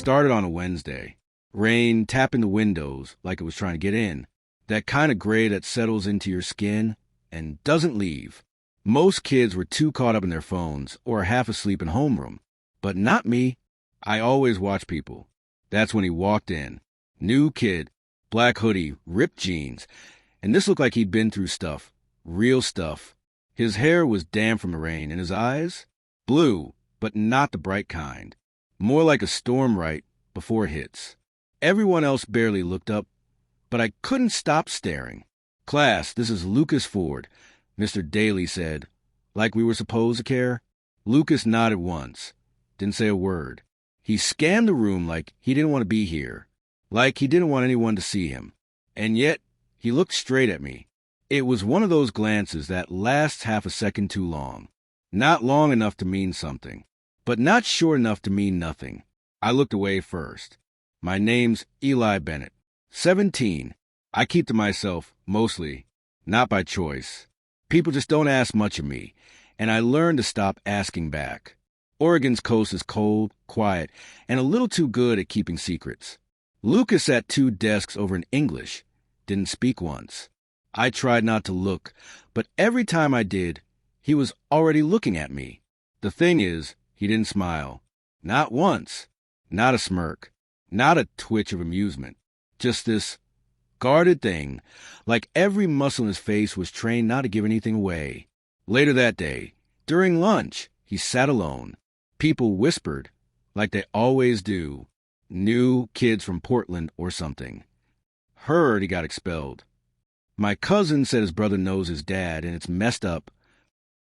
started on a Wednesday. Rain tapping the windows like it was trying to get in. That kind of gray that settles into your skin and doesn't leave. Most kids were too caught up in their phones or half asleep in homeroom. But not me. I always watch people. That's when he walked in. New kid, black hoodie, ripped jeans. And this looked like he'd been through stuff. Real stuff. His hair was damp from the rain, and his eyes? Blue, but not the bright kind. More like a storm right before it hits. Everyone else barely looked up, but I couldn't stop staring. "Class, this is Lucas Ford," Mr. Daly said. Like we were supposed to care? Lucas nodded once. Didn't say a word. He scanned the room like he didn't want to be here. Like he didn't want anyone to see him. And yet, he looked straight at me. It was one of those glances that lasts half a second too long. Not long enough to mean something, but not short enough to mean nothing. I looked away first. My name's Eli Bennett. 17. I keep to myself, mostly. Not by choice. People just don't ask much of me, and I learned to stop asking back. Oregon's coast is cold, quiet, and a little too good at keeping secrets. Lucas sat 2 desks over in English. Didn't speak once. I tried not to look, but every time I did, he was already looking at me. The thing is, he didn't smile. Not once. Not a smirk. Not a twitch of amusement. Just this guarded thing, like every muscle in his face was trained not to give anything away. Later that day, during lunch, he sat alone. People whispered, like they always do. New kids from Portland or something. Heard he got expelled. My cousin said his brother knows his dad, and it's messed up.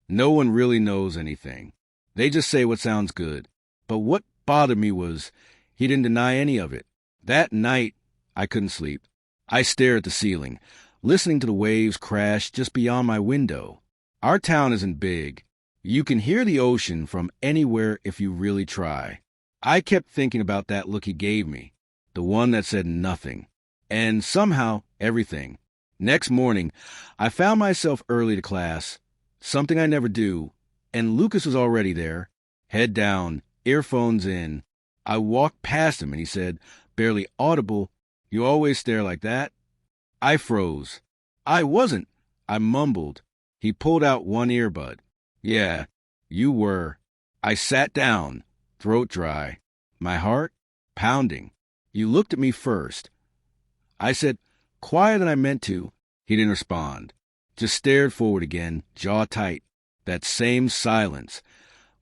No one really knows anything. They just say what sounds good. But what bothered me was he didn't deny any of it. That night, I couldn't sleep. I stared at the ceiling, listening to the waves crash just beyond my window. Our town isn't big. You can hear the ocean from anywhere if you really try. I kept thinking about that look he gave me, the one that said nothing, and somehow everything. Next morning, I found myself early to class, something I never do, and Lucas was already there, head down, earphones in. I walked past him and he said, barely audible, "You always stare like that?" I froze. I wasn't. I mumbled. He pulled out one earbud. "Yeah, you were." I sat down, throat dry, my heart pounding. "You looked at me first." I said, quieter than I meant to. He didn't respond. Just stared forward again, jaw tight. That same silence,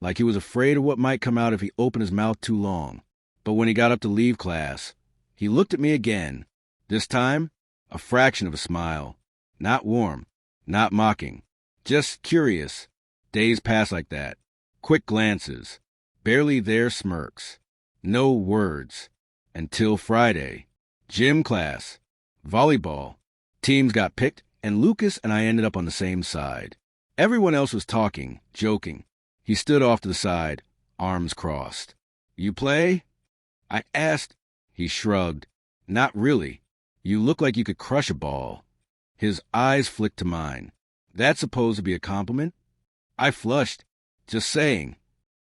like he was afraid of what might come out if he opened his mouth too long. But when he got up to leave class, he looked at me again. This time, a fraction of a smile. Not warm, not mocking, just curious. Days passed like that. Quick glances. Barely there smirks. No words. Until Friday. Gym class. Volleyball. Teams got picked, and Lucas and I ended up on the same side. Everyone else was talking, joking. He stood off to the side, arms crossed. "You play?" I asked. He shrugged. "Not really. You look like you could crush a ball." His eyes flicked to mine. That's supposed to be a compliment? I flushed. Just saying.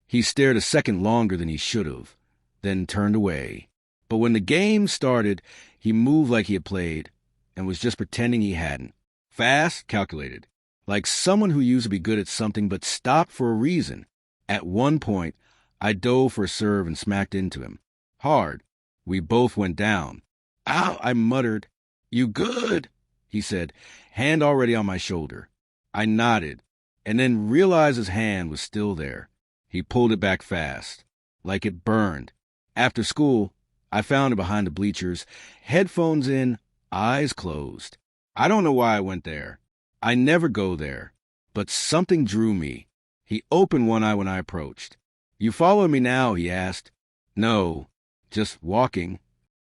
He stared a second longer than he should have, then turned away. But when the game started, he moved like he had played, and was just pretending he hadn't. Fast, calculated. Like someone who used to be good at something but stopped for a reason. At one point, I dove for a serve and smacked into him. Hard. We both went down. "Ow," I muttered. "You good?" he said, hand already on my shoulder. I nodded, and then realized his hand was still there. He pulled it back fast, like it burned. After school, I found him behind the bleachers, headphones in, eyes closed. I don't know why I went there. I never go there. But something drew me. He opened one eye when I approached. "You following me now?" he asked. "No, just walking."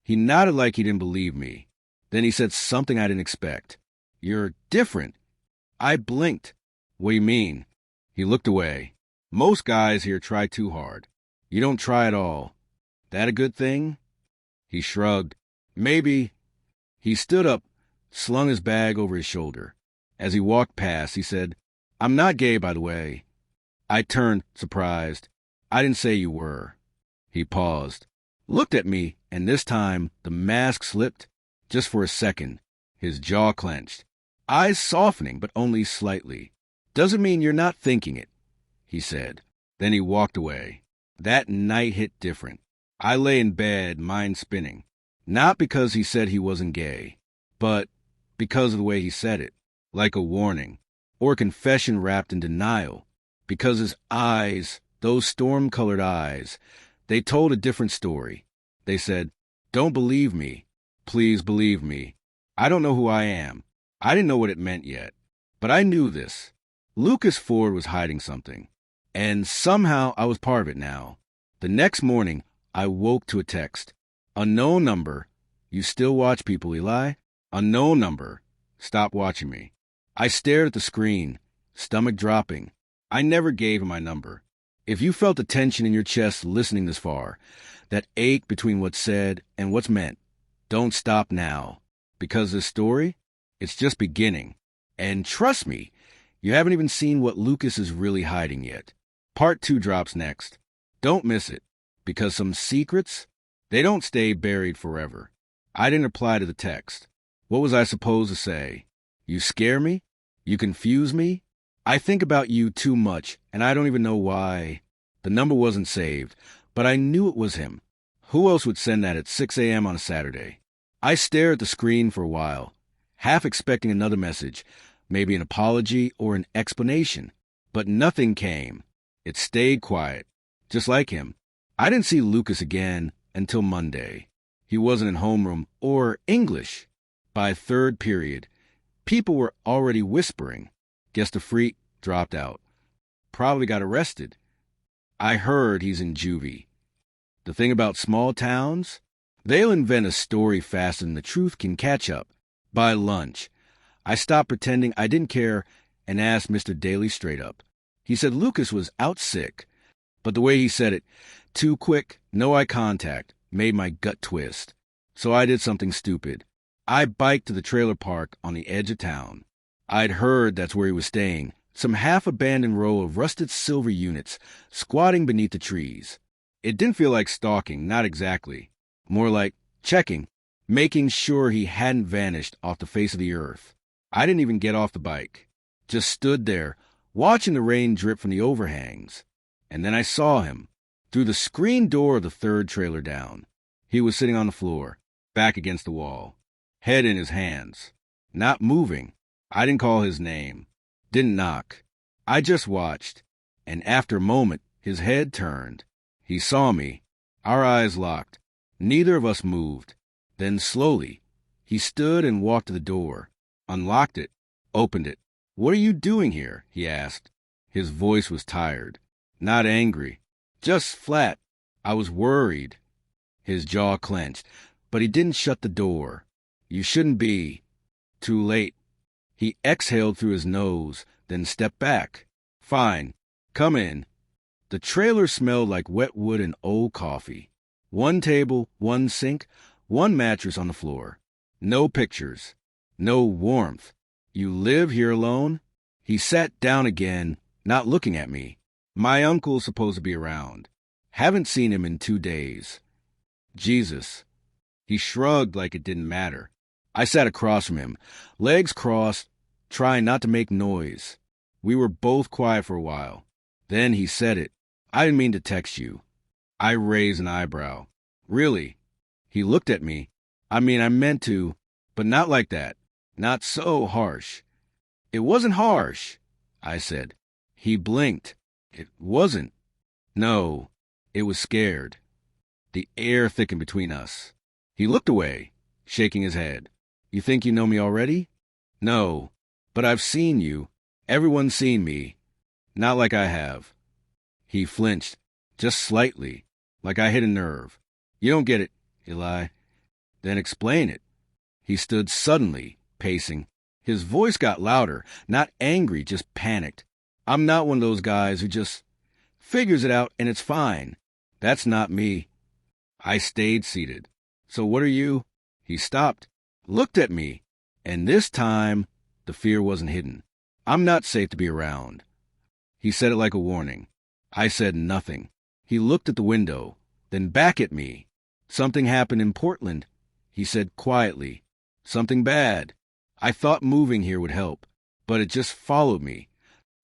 He nodded like he didn't believe me. Then he said something I didn't expect. "You're different." I blinked. "What do you mean?" He looked away. "Most guys here try too hard. You don't try at all. That a good thing?" He shrugged. "Maybe." He stood up, slung his bag over his shoulder. As he walked past, he said, "I'm not gay, by the way." I turned, surprised. "I didn't say you were." He paused. looked at me, and this time the mask slipped just for a second. His jaw clenched, eyes softening, but only slightly. "Doesn't mean you're not thinking it," he said. Then he walked away. That night hit different. I lay in bed, mind spinning. Not because he said he wasn't gay, but because of the way he said it, like a warning, or a confession wrapped in denial. Because his eyes, those storm-colored eyes, they told a different story. They said, "Don't believe me. Please believe me. I don't know who I am." I didn't know what it meant yet, but I knew this. Lucas Ford was hiding something, and somehow I was part of it now. The next morning, I woke to a text. "Unknown number. You still watch people, Eli? Unknown number. Stop watching me." I stared at the screen, stomach dropping. I never gave him my number. If you felt the tension in your chest listening this far, that ache between what's said and what's meant, don't stop now. Because this story, it's just beginning. And trust me, you haven't even seen what Lucas is really hiding yet. Part 2 drops next. Don't miss it, because some secrets, they don't stay buried forever. I didn't reply to the text. What was I supposed to say? You scare me? You confuse me? I think about you too much, and I don't even know why. The number wasn't saved, but I knew it was him. Who else would send that at 6 a.m. on a Saturday? I stared at the screen for a while, half expecting another message, maybe an apology or an explanation. But nothing came. It stayed quiet, just like him. I didn't see Lucas again until Monday. He wasn't in homeroom or English. By third period, people were already whispering. Guess the freak dropped out. Probably got arrested. I heard he's in juvie. The thing about small towns? They'll invent a story faster than the truth can catch up. By lunch, I stopped pretending I didn't care and asked Mr. Daly straight up. He said Lucas was out sick, but the way he said it, too quick, no eye contact, made my gut twist. So I did something stupid. I biked to the trailer park on the edge of town. I'd heard that's where he was staying, some half-abandoned row of rusted silver units squatting beneath the trees. It didn't feel like stalking, not exactly. More like checking, making sure he hadn't vanished off the face of the earth. I didn't even get off the bike. Just stood there, watching the rain drip from the overhangs. And then I saw him, through the screen door of the third trailer down. He was sitting on the floor, back against the wall, head in his hands, not moving. I didn't call his name, didn't knock. I just watched, and after a moment, his head turned. He saw me. Our eyes locked. Neither of us moved. Then slowly, he stood and walked to the door, unlocked it, opened it. "What are you doing here?" he asked. His voice was tired, not angry, just flat. I was worried. His jaw clenched, but he didn't shut the door. "You shouldn't be." Too late. He exhaled through his nose, then stepped back. "Fine. Come in." The trailer smelled like wet wood and old coffee. One table, one sink, one mattress on the floor. No pictures. No warmth. "You live here alone?" He sat down again, not looking at me. "My uncle's supposed to be around. Haven't seen him in 2 days." Jesus. He shrugged like it didn't matter. I sat across from him, legs crossed, trying not to make noise. We were both quiet for a while. Then he said it. "I didn't mean to text you." I raised an eyebrow. "Really?" He looked at me. "I mean, I meant to, but not like that. Not so harsh." "It wasn't harsh," I said. He blinked. "It wasn't." "No, it was scared." The air thickened between us. He looked away, shaking his head. "You think you know me already?" "No, but I've seen you. Everyone's seen me. Not like I have." He flinched, just slightly, like I hit a nerve. "You don't get it, Eli." "Then explain it." He stood suddenly, pacing. His voice got louder, not angry, just panicked. "I'm not one of those guys who just figures it out and it's fine. That's not me." I stayed seated. "So what are you?" He stopped, looked at me, and this time the fear wasn't hidden. "I'm not safe to be around." He said it like a warning. I said nothing. He looked at the window, then back at me. Something happened in Portland, he said quietly. Something bad. I thought moving here would help, but it just followed me.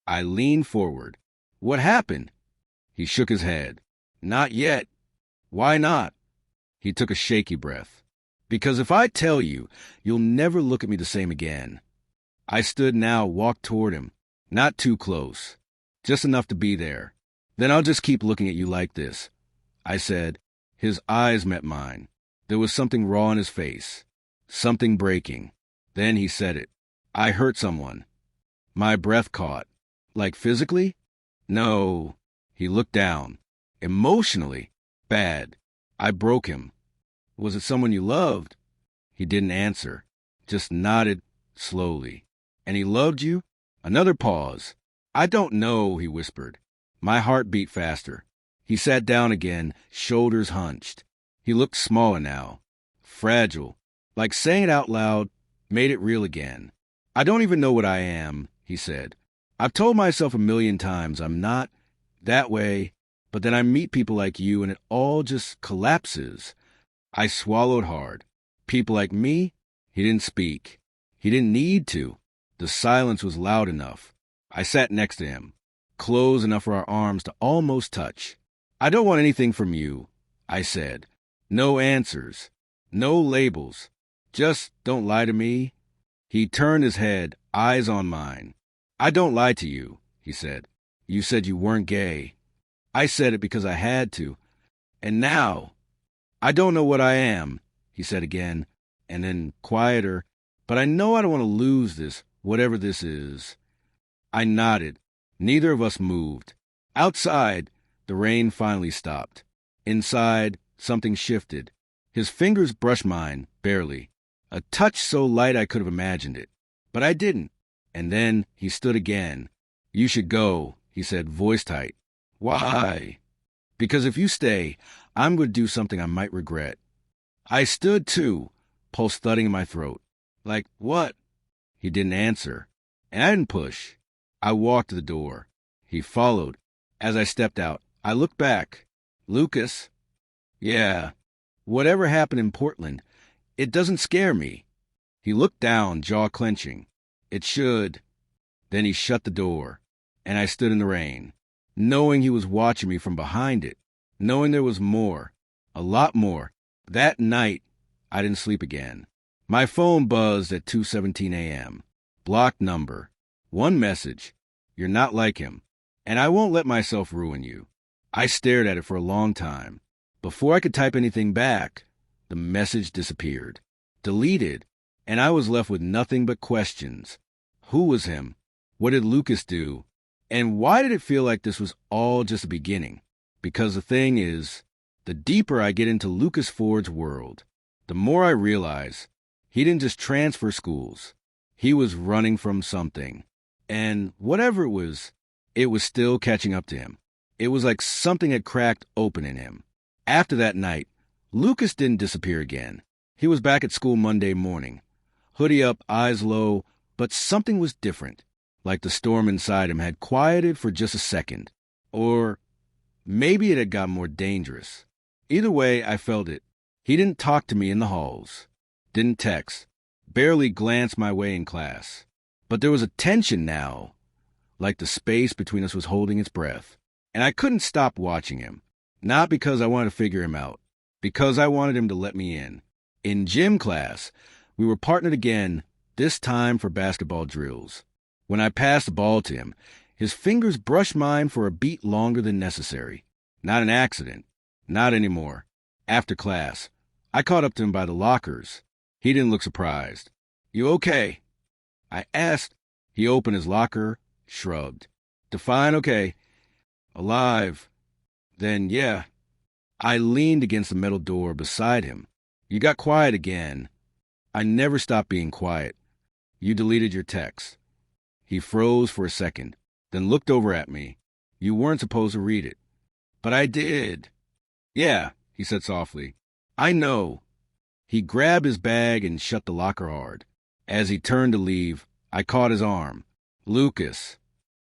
I leaned forward. What happened? He shook his head. Not yet. Why not? He took a shaky breath. Because if I tell you, you'll never look at me the same again. I stood now, walked toward him. Not too close. Just enough to be there. Then I'll just keep looking at you like this, I said. His eyes met mine. There was something raw in his face. Something breaking. Then he said it. I hurt someone. My breath caught. Like physically? No. He looked down. Emotionally? Bad. I broke him. Was it someone you loved? He didn't answer. Just nodded slowly. And he loved you? Another pause. I don't know, he whispered. My heart beat faster. He sat down again, shoulders hunched. He looked smaller now. Fragile. Like saying it out loud made it real again. I don't even know what I am, he said. I've told myself a million times I'm not that way, but then I meet people like you and it all just collapses. I swallowed hard. People like me? He didn't speak. He didn't need to. The silence was loud enough. I sat next to him, close enough for our arms to almost touch. I don't want anything from you, I said. No answers. No labels. Just don't lie to me. He turned his head, eyes on mine. I don't lie to you, he said. You said you weren't gay. I said it because I had to. And now, I don't know what I am, he said again, and then quieter, but I know I don't want to lose this, whatever this is. I nodded. Neither of us moved. Outside, the rain finally stopped. Inside, something shifted. His fingers brushed mine, barely. A touch so light I could have imagined it. But I didn't. And then he stood again. You should go, he said, voice tight. Why? Because if you stay, I'm going to do something I might regret. I stood too, pulse thudding in my throat. Like, what? He didn't answer. And I didn't push. I walked to the door. He followed. As I stepped out, I looked back. Lucas? Yeah. Whatever happened in Portland, it doesn't scare me. He looked down, jaw clenching. It should. Then he shut the door, and I stood in the rain, knowing he was watching me from behind it, knowing there was more, a lot more. That night, I didn't sleep again. My phone buzzed at 2:17 a.m. Blocked number. One message. You're not like him, and I won't let myself ruin you. I stared at it for a long time. Before I could type anything back, the message disappeared. Deleted, and I was left with nothing but questions. Who was him? What did Lucas do? And why did it feel like this was all just a beginning? Because the thing is, the deeper I get into Lucas Ford's world, the more I realize he didn't just transfer schools. He was running from something. And whatever it was still catching up to him. It was like something had cracked open in him. After that night, Lucas didn't disappear again. He was back at school Monday morning. Hoodie up, eyes low, but something was different. Like the storm inside him had quieted for just a second. Or maybe it had gotten more dangerous. Either way, I felt it. He didn't talk to me in the halls. Didn't text. Barely glanced my way in class. But there was a tension now. Like the space between us was holding its breath. And I couldn't stop watching him. Not because I wanted to figure him out. Because I wanted him to let me in. In gym class, we were partnered again, this time for basketball drills. When I passed the ball to him, his fingers brushed mine for a beat longer than necessary. Not an accident. Not anymore. After class, I caught up to him by the lockers. He didn't look surprised. You okay? I asked. He opened his locker, shrugged. Define okay. Alive. Then, yeah. I leaned against the metal door beside him. You got quiet again. I never stopped being quiet. You deleted your text. He froze for a second, then looked over at me. You weren't supposed to read it. But I did. Yeah, he said softly. I know. He grabbed his bag and shut the locker hard. As he turned to leave, I caught his arm. Lucas.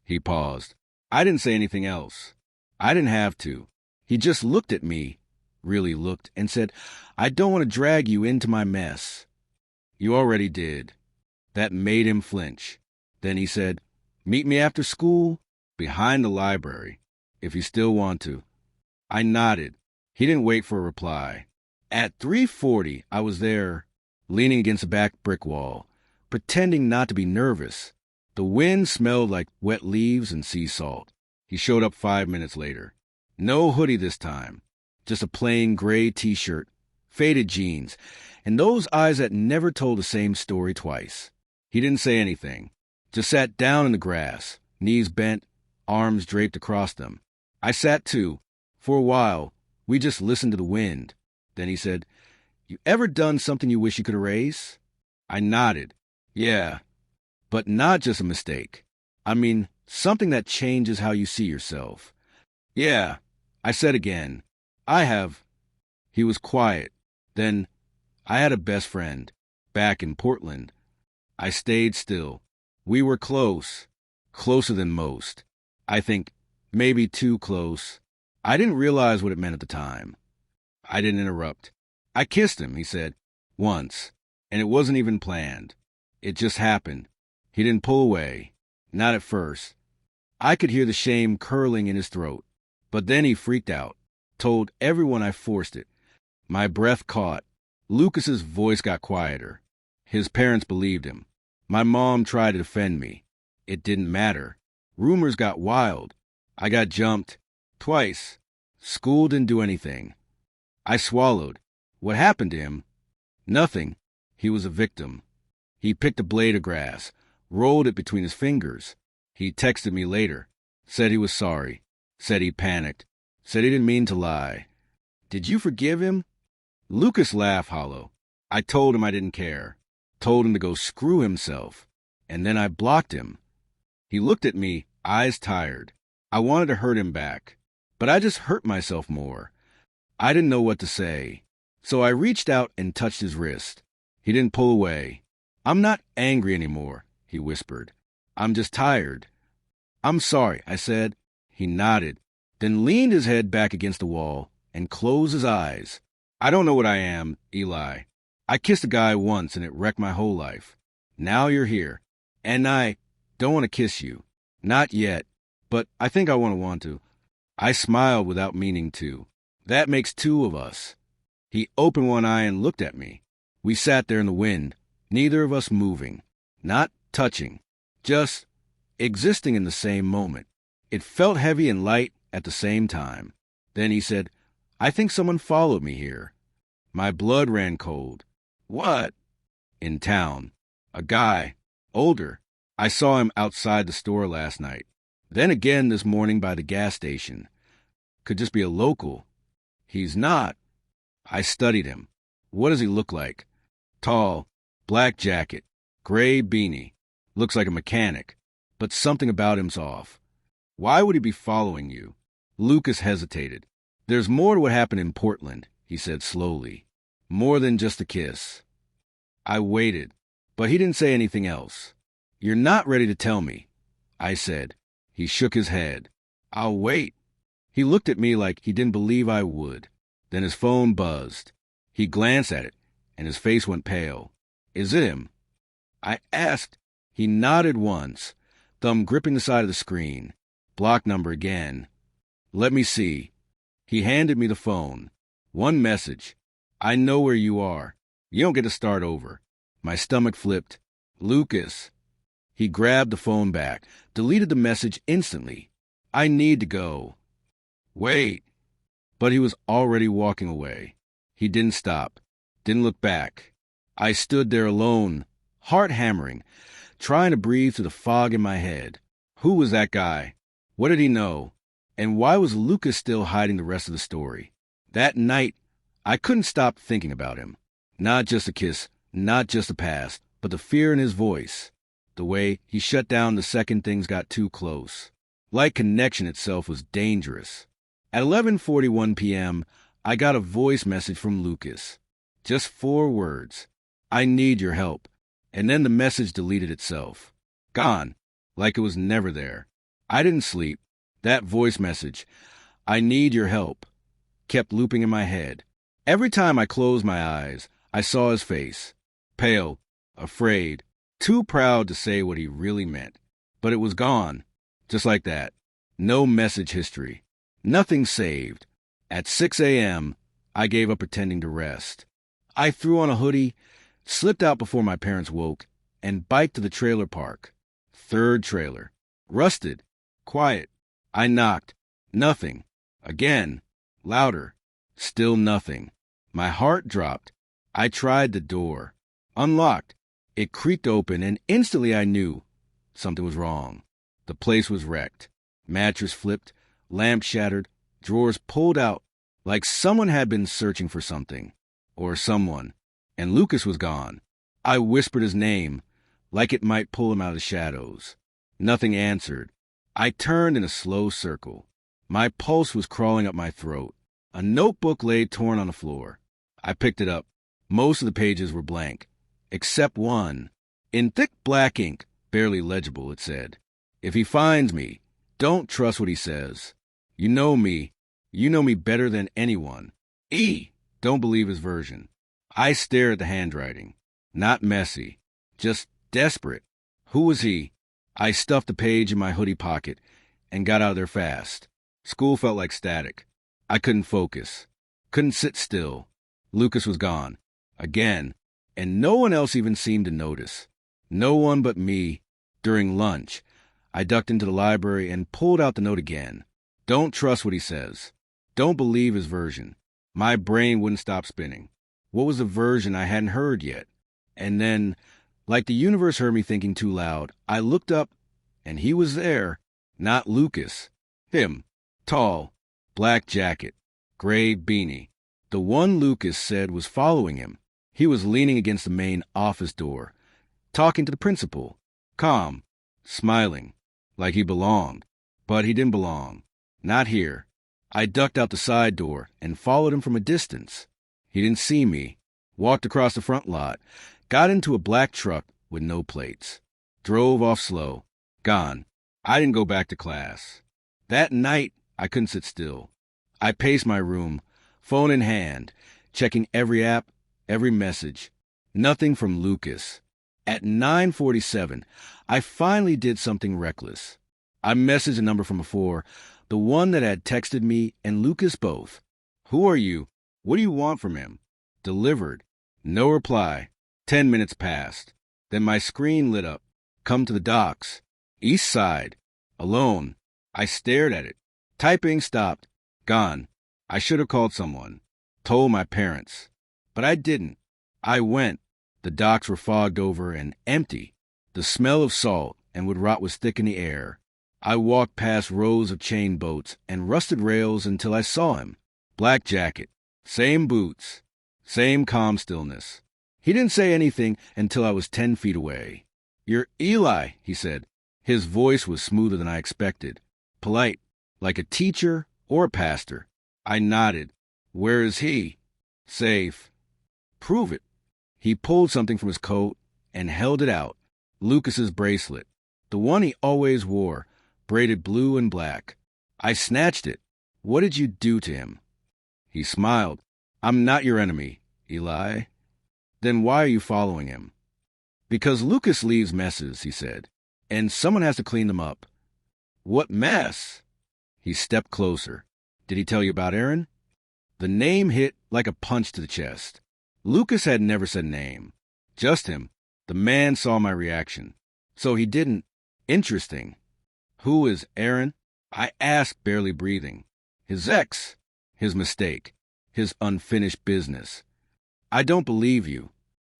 He paused. I didn't say anything else. I didn't have to. He just looked at me, really looked and said, "I don't want to drag you into my mess." "You already did." That made him flinch. Then he said, "Meet me after school, behind the library, if you still want to." I nodded. He didn't wait for a reply. At 3:40, I was there, leaning against a back brick wall, pretending not to be nervous. The wind smelled like wet leaves and sea salt. He showed up 5 minutes later. No hoodie this time, just a plain gray t-shirt, faded jeans, and those eyes that never told the same story twice. He didn't say anything, just sat down in the grass, knees bent, arms draped across them. I sat too. For a while, we just listened to the wind. Then he said, "You ever done something you wish you could erase?" I nodded. "Yeah, but not just a mistake. I mean, something that changes how you see yourself." "Yeah," I said again. "I have." He was quiet. Then, "I had a best friend, back in Portland." I stayed still. We were close. Closer than most. I think maybe too close. I didn't realize what it meant at the time. I didn't interrupt. "I kissed him," he said, "once. And it wasn't even planned. It just happened." He didn't pull away. Not at first. I could hear the shame curling in his throat. But then he freaked out. Told everyone I forced it. My breath caught. Lucas's voice got quieter. His parents believed him. My mom tried to defend me. It didn't matter. Rumors got wild. I got jumped. Twice. School didn't do anything. I swallowed. What happened to him? Nothing. He was a victim. He picked a blade of grass, rolled it between his fingers. He texted me later. Said he was sorry. Said he panicked. Said he didn't mean to lie. "Did you forgive him?" Lucas laughed hollow. I told him I didn't care. Told him to go screw himself. And then I blocked him. He looked at me, eyes tired. I wanted to hurt him back. But I just hurt myself more. I didn't know what to say. So I reached out and touched his wrist. He didn't pull away. "I'm not angry anymore," he whispered. "I'm just tired." "I'm sorry," I said. He nodded, then leaned his head back against the wall and closed his eyes. "I don't know what I am, Eli. I kissed a guy once and it wrecked my whole life. Now you're here. And I don't want to kiss you. Not yet. But I think I want to. I smiled without meaning to. "That makes two of us." He opened one eye and looked at me. We sat there in the wind, neither of us moving, not touching, just existing in the same moment. It felt heavy and light at the same time. Then he said, "I think someone followed me here." My blood ran cold. "What?" "In town. A guy. Older. I saw him outside the store last night. Then again this morning by the gas station. Could just be a local." "He's not." I studied him. "What does he look like?" "Tall. Black jacket. Gray beanie. Looks like a mechanic. But something about him's off." "Why would he be following you?" Lucas hesitated. "There's more to what happened in Portland," he said slowly. "More than just a kiss." I waited, but he didn't say anything else. "You're not ready to tell me," I said. He shook his head. "I'll wait." He looked at me like he didn't believe I would. Then his phone buzzed. He glanced at it, and his face went pale. "Is it him?" I asked. He nodded once, thumb gripping the side of the screen. Block number again. "Let me see." He handed me the phone. One message. "I know where you are. You don't get to start over." My stomach flipped. "Lucas." He grabbed the phone back, deleted the message instantly. "I need to go." "Wait." But he was already walking away. He didn't stop, didn't look back. I stood there alone, heart hammering, trying to breathe through the fog in my head. Who was that guy? What did he know? And why was Lucas still hiding the rest of the story? That night, I couldn't stop thinking about him. Not just a kiss, not just a past, but the fear in his voice. The way he shut down the second things got too close. Like connection itself was dangerous. At 11:41 p.m., I got a voice message from Lucas. Just 4 words. "I need your help." And then the message deleted itself. Gone. Like it was never there. I didn't sleep. That voice message. "I need your help." kept looping in my head. Every time I closed my eyes, I saw his face. Pale, afraid, too proud to say what he really meant. But it was gone, just like that. No message history. Nothing saved. At 6 a.m., I gave up pretending to rest. I threw on a hoodie, slipped out before my parents woke, and biked to the trailer park. Third trailer. Rusted. Quiet. I knocked. Nothing. Again. Louder. Still nothing. My heart dropped. I tried the door. Unlocked. It creaked open, and instantly I knew something was wrong. The place was wrecked. Mattress flipped, lamp shattered, drawers pulled out, like someone had been searching for something. Or someone. And Lucas was gone. I whispered his name, like it might pull him out of the shadows. Nothing answered. I turned in a slow circle. My pulse was crawling up my throat. A notebook lay torn on the floor. I picked it up. Most of the pages were blank, except one. In thick black ink, barely legible, it said, "If he finds me, don't trust what he says. You know me. You know me better than anyone. Don't believe his version." I stared at the handwriting. Not messy, just desperate. Who was he? I stuffed the page in my hoodie pocket and got out of there fast. School felt like static. I couldn't focus. Couldn't sit still. Lucas was gone. Again. And no one else even seemed to notice. No one but me. During lunch, I ducked into the library and pulled out the note again. Don't trust what he says. Don't believe his version. My brain wouldn't stop spinning. What was the version I hadn't heard yet? And then, like the universe heard me thinking too loud, I looked up, and he was there. Not Lucas. Him. Tall. Black jacket. Gray beanie. The one Lucas said was following him. He was leaning against the main office door, talking to the principal. Calm. Smiling. Like he belonged. But he didn't belong. Not here. I ducked out the side door and followed him from a distance. He didn't see me. Walked across the front lot. Got into a black truck with no plates. Drove off slow. Gone. I didn't go back to class. That night, I couldn't sit still. I paced my room, phone in hand, checking every app, every message. Nothing from Lucas. At 9:47, I finally did something reckless. I messaged a number from before, the one that had texted me and Lucas both. "Who are you? What do you want from him?" Delivered. No reply. 10 minutes passed. Then my screen lit up. Come to the docks. East Side. Alone. I stared at it. Typing stopped. Gone. I should have called someone. Told my parents. But I didn't. I went. The docks were fogged over and empty. The smell of salt and wood rot was thick in the air. I walked past rows of chain boats and rusted rails until I saw him. Black jacket. Same boots. Same calm stillness. He didn't say anything until I was 10 feet away. "You're Eli," he said. His voice was smoother than I expected. Polite, like a teacher or a pastor. I nodded. "Where is he?" "Safe." "Prove it." He pulled something from his coat and held it out. Lucas's bracelet. The one he always wore, braided blue and black. I snatched it. "What did you do to him?" He smiled. "I'm not your enemy, Eli." "Then why are you following him?" "Because Lucas leaves messes," he said, "and someone has to clean them up." "What mess?" He stepped closer. "Did he tell you about Aaron?" The name hit like a punch to the chest. Lucas had never said name. Just him. The man saw my reaction. So he didn't. Interesting. "Who is Aaron?" I asked, barely breathing. "His ex. His mistake. His unfinished business." "I don't believe you.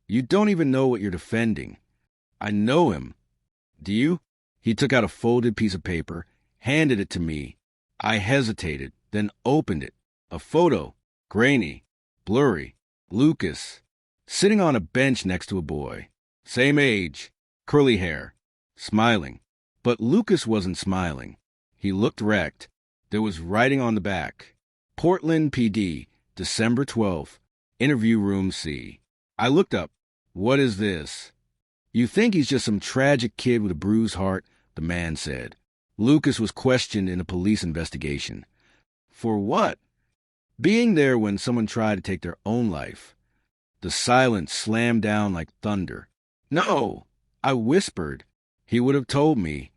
You don't even know what you're defending." "I know him." "Do you?" He took out a folded piece of paper, handed it to me. I hesitated, then opened it. A photo. Grainy. Blurry. Lucas. Sitting on a bench next to a boy. Same age. Curly hair. Smiling. But Lucas wasn't smiling. He looked wrecked. There was writing on the back. Portland PD, December 12th. Interview room C. I looked up. "What is this?" "You think he's just some tragic kid with a bruised heart," the man said. Lucas was questioned in a police investigation. "For what?" Being there when someone tried to take their own life. The silence slammed down like thunder. No, I whispered. He would have told me.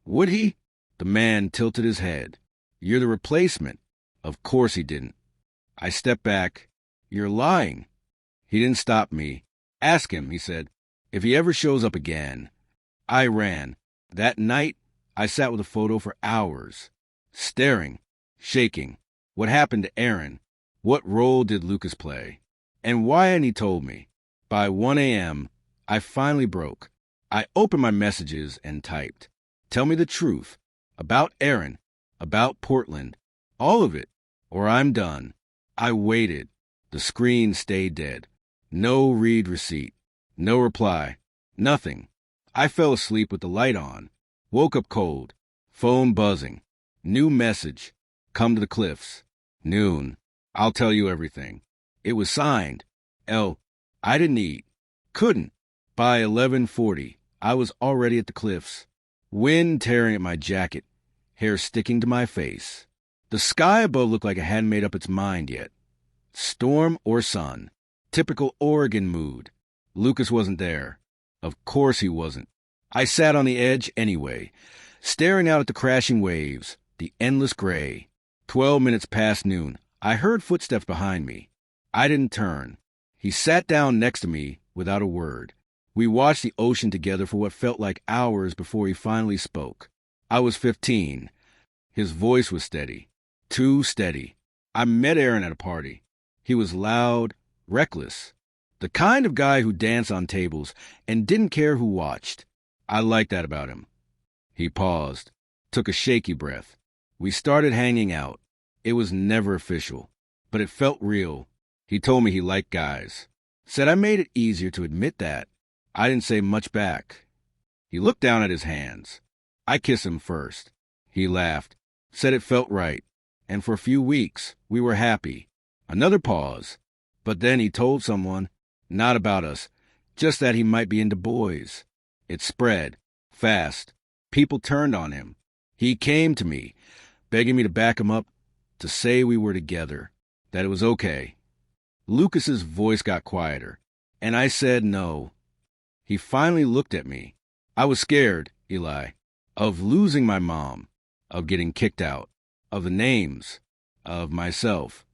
Would he? The man tilted his head. You're the replacement. Of course he didn't. I stepped back. You're lying. He didn't stop me. Ask him, he said, if he ever shows up again. I ran. That night, I sat with a photo for hours, staring, shaking. What happened to Aaron? What role did Lucas play? And why hadn't he told me? By 1 a.m., I finally broke. I opened my messages and typed, tell me the truth, about Aaron, about Portland, all of it, or I'm done. I waited. The screen stayed dead. No read receipt. No reply. Nothing. I fell asleep with the light on. Woke up cold. Phone buzzing. New message. Come to the cliffs. Noon. I'll tell you everything. It was signed. L. I didn't eat. Couldn't. By 11:40, I was already at the cliffs. Wind tearing at my jacket. Hair sticking to my face. The sky above looked like it hadn't made up its mind yet. Storm or sun. Typical Oregon mood. Lucas wasn't there. Of course he wasn't. I sat on the edge anyway, staring out at the crashing waves, the endless gray. 12 minutes past noon. I heard footsteps behind me. I didn't turn. He sat down next to me without a word. We watched the ocean together for what felt like hours before he finally spoke. I was 15. His voice was steady. Too steady. I met Aaron at a party. He was loud, reckless. The kind of guy who danced on tables and didn't care who watched. I liked that about him. He paused, took a shaky breath. We started hanging out. It was never official, but it felt real. He told me he liked guys. Said I made it easier to admit that. I didn't say much back. He looked down at his hands. I kissed him first. He laughed, said it felt right, and for a few weeks we were happy. Another pause, but then he told someone, not about us, just that he might be into boys. It spread, fast. People turned on him. He came to me, begging me to back him up, to say we were together, that it was okay. Lucas's voice got quieter, and I said no. He finally looked at me. I was scared, Eli, of losing my mom, of getting kicked out, of the names, of myself.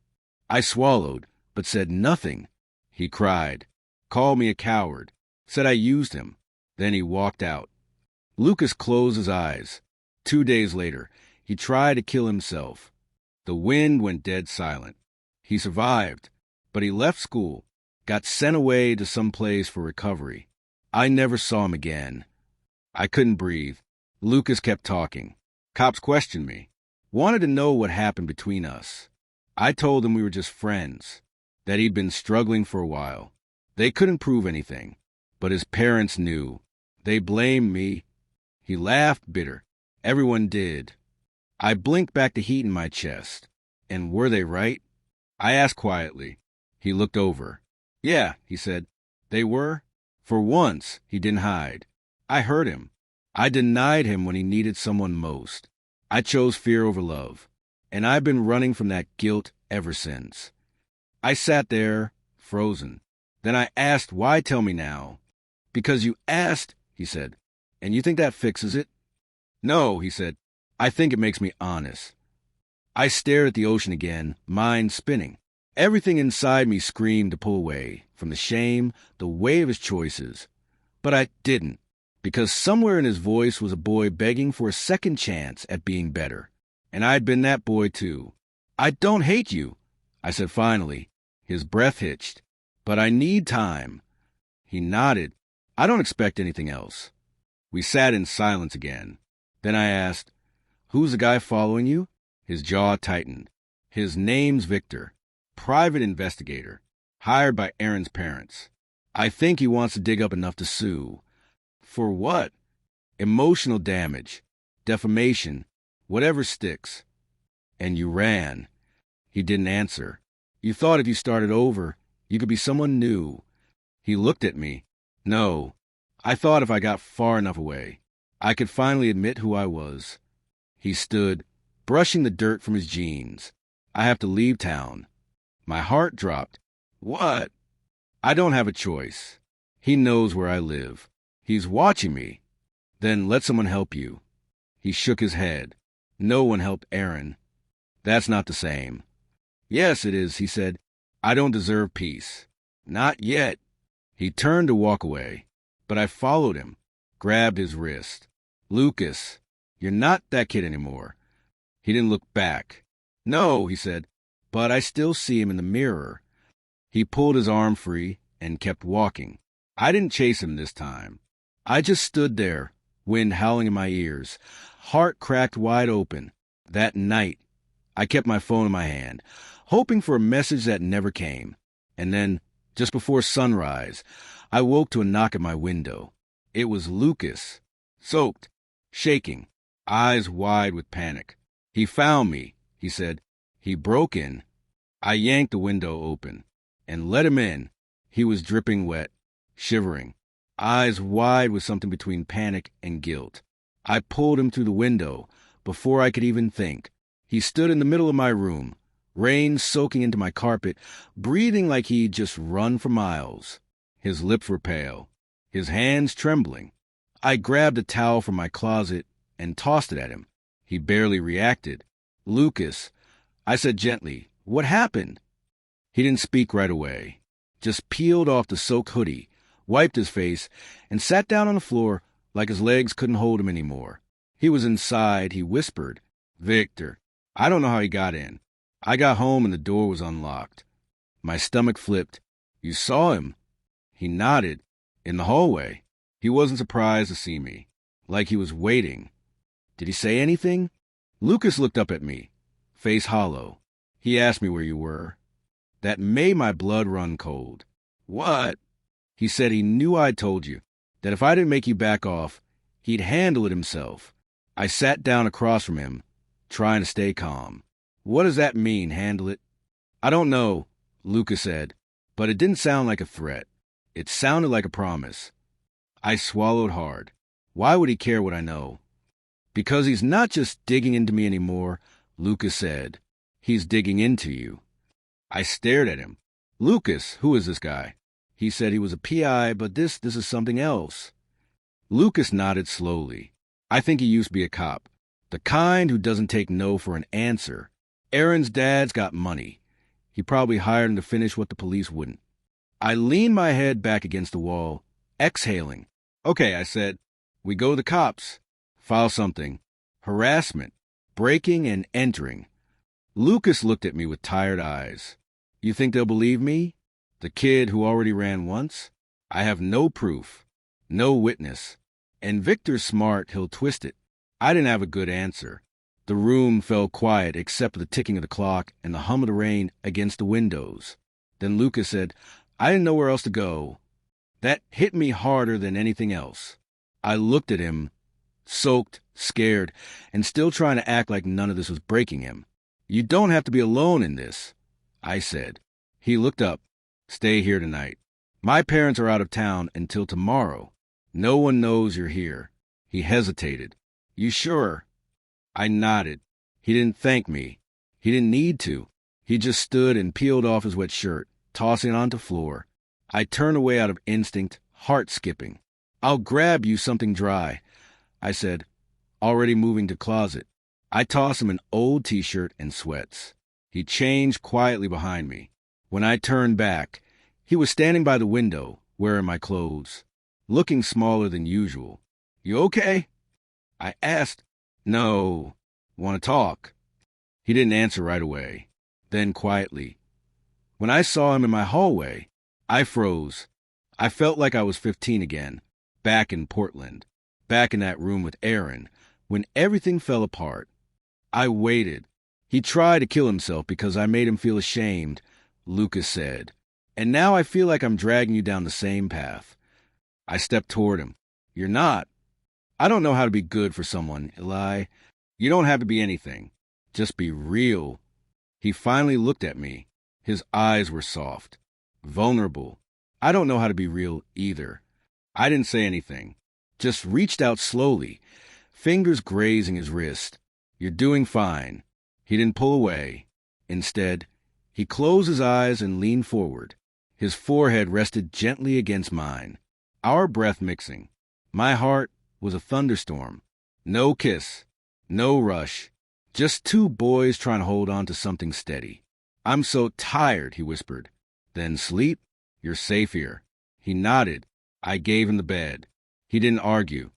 I swallowed, but said nothing. He cried, called me a coward, said I used him. Then he walked out. Lucas closed his eyes. 2 days later, he tried to kill himself. The wind went dead silent. He survived, but he left school, got sent away to some place for recovery. I never saw him again. I couldn't breathe. Lucas kept talking. Cops questioned me, wanted to know what happened between us. I told them we were just friends, that he'd been struggling for a while. They couldn't prove anything, but his parents knew. They blamed me. He laughed bitter. Everyone did. I blinked back the heat in my chest. And were they right? I asked quietly. He looked over. Yeah, he said. They were. For once, he didn't hide. I heard him. I denied him when he needed someone most. I chose fear over love. And I've been running from that guilt ever since. I sat there, frozen. Then I asked, why tell me now? Because you asked, he said. And you think that fixes it? No, he said. I think it makes me honest. I stared at the ocean again, mind spinning. Everything inside me screamed to pull away from the shame, the weight of his choices. But I didn't, because somewhere in his voice was a boy begging for a second chance at being better. And I'd been that boy too. I don't hate you, I said finally. His breath hitched. But I need time. He nodded. I don't expect anything else. We sat in silence again. Then I asked, who's the guy following you? His jaw tightened. His name's Victor. Private investigator. Hired by Aaron's parents. I think he wants to dig up enough to sue. For what? Emotional damage. Defamation. Whatever sticks. And you ran. He didn't answer. You thought if you started over, you could be someone new. He looked at me. No. I thought if I got far enough away, I could finally admit who I was. He stood, brushing the dirt from his jeans. I have to leave town. My heart dropped. What? I don't have a choice. He knows where I live. He's watching me. Then let someone help you. He shook his head. No one helped Aaron. That's not the same. Yes, it is, he said. I don't deserve peace. Not yet. He turned to walk away, but I followed him, grabbed his wrist. Lucas, you're not that kid anymore. He didn't look back. No, he said, but I still see him in the mirror. He pulled his arm free and kept walking. I didn't chase him this time. I just stood there, wind howling in my ears, heart cracked wide open. That night, I kept my phone in my hand, hoping for a message that never came. And then, just before sunrise, I woke to a knock at my window. It was Lucas, soaked, shaking, eyes wide with panic. He found me, he said. He broke in. I yanked the window open and let him in. He was dripping wet, shivering, eyes wide with something between panic and guilt. I pulled him through the window before I could even think. He stood in the middle of my room, rain soaking into my carpet, breathing like he'd just run for miles. His lips were pale, his hands trembling. I grabbed a towel from my closet and tossed it at him. He barely reacted. Lucas, I said gently, what happened? He didn't speak right away, just peeled off the soaked hoodie, wiped his face, and sat down on the floor like his legs couldn't hold him anymore. He was inside, he whispered. Victor, I don't know how he got in. I got home and the door was unlocked. My stomach flipped. You saw him? He nodded. In the hallway. He wasn't surprised to see me, like he was waiting. Did he say anything? Lucas looked up at me, face hollow. He asked me where you were. That made my blood run cold. What? He said he knew I'd told you, that if I didn't make you back off, he'd handle it himself. I sat down across from him, trying to stay calm. What does that mean, handle it? I don't know, Lucas said, but it didn't sound like a threat. It sounded like a promise. I swallowed hard. Why would he care what I know? Because he's not just digging into me anymore, Lucas said. He's digging into you. I stared at him. Lucas, who is this guy? He said he was a PI, but this is something else. Lucas nodded slowly. I think he used to be a cop. The kind who doesn't take no for an answer. Aaron's dad's got money. He probably hired him to finish what the police wouldn't. I leaned my head back against the wall, exhaling. Okay, I said. We go to the cops. File something. Harassment. Breaking and entering. Lucas looked at me with tired eyes. You think they'll believe me? The kid who already ran once? I have no proof. No witness. And Victor's smart, he'll twist it. I didn't have a good answer. The room fell quiet except for the ticking of the clock and the hum of the rain against the windows. Then Lucas said, I didn't know where else to go. That hit me harder than anything else. I looked at him, soaked, scared, and still trying to act like none of this was breaking him. You don't have to be alone in this, I said. He looked up. Stay here tonight. My parents are out of town until tomorrow. No one knows you're here. He hesitated. You sure? I nodded. He didn't thank me. He didn't need to. He just stood and peeled off his wet shirt, tossing it onto the floor. I turned away out of instinct, heart skipping. I'll grab you something dry, I said, already moving to the closet. I tossed him an old T-shirt and sweats. He changed quietly behind me. When I turned back, he was standing by the window, wearing my clothes, looking smaller than usual. You okay? I asked. No. Want to talk? He didn't answer right away. Then quietly. When I saw him in my hallway, I froze. I felt like I was 15 again, back in Portland, back in that room with Aaron, when everything fell apart. I waited. He tried to kill himself because I made him feel ashamed, Lucas said. And now I feel like I'm dragging you down the same path. I stepped toward him. You're not. I don't know how to be good for someone, Eli. You don't have to be anything. Just be real. He finally looked at me. His eyes were soft, vulnerable. I don't know how to be real either. I didn't say anything. Just reached out slowly, fingers grazing his wrist. You're doing fine. He didn't pull away. Instead, he closed his eyes and leaned forward. His forehead rested gently against mine, our breath mixing. My heart was a thunderstorm. No kiss, no rush, just two boys trying to hold on to something steady. "I'm so tired," he whispered. "Then sleep. You're safe here." He nodded. I gave him the bed. He didn't argue.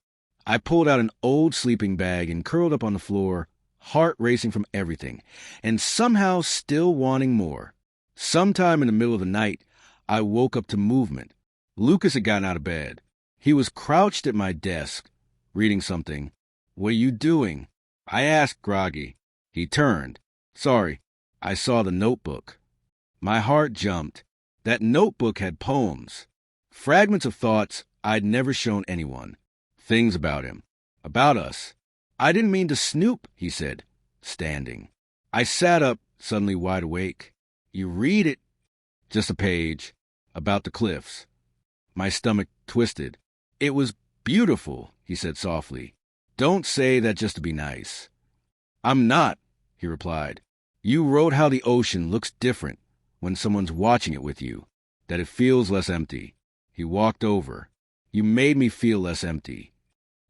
I pulled out an old sleeping bag and curled up on the floor, heart racing from everything, and somehow still wanting more. Sometime in the middle of the night, I woke up to movement. Lucas had gotten out of bed. He was crouched at my desk, reading something. "What are you doing?" I asked, groggy. He turned. "Sorry, I saw the notebook." My heart jumped. That notebook had poems, fragments of thoughts I'd never shown anyone, things about him, about us. "I didn't mean to snoop," he said, standing. I sat up, suddenly wide awake. "You read it." "Just a page, about the cliffs." My stomach twisted. "It was beautiful," he said softly. "Don't say that just to be nice." "I'm not," he replied. "You wrote how the ocean looks different when someone's watching it with you, that it feels less empty." He walked over. "You made me feel less empty."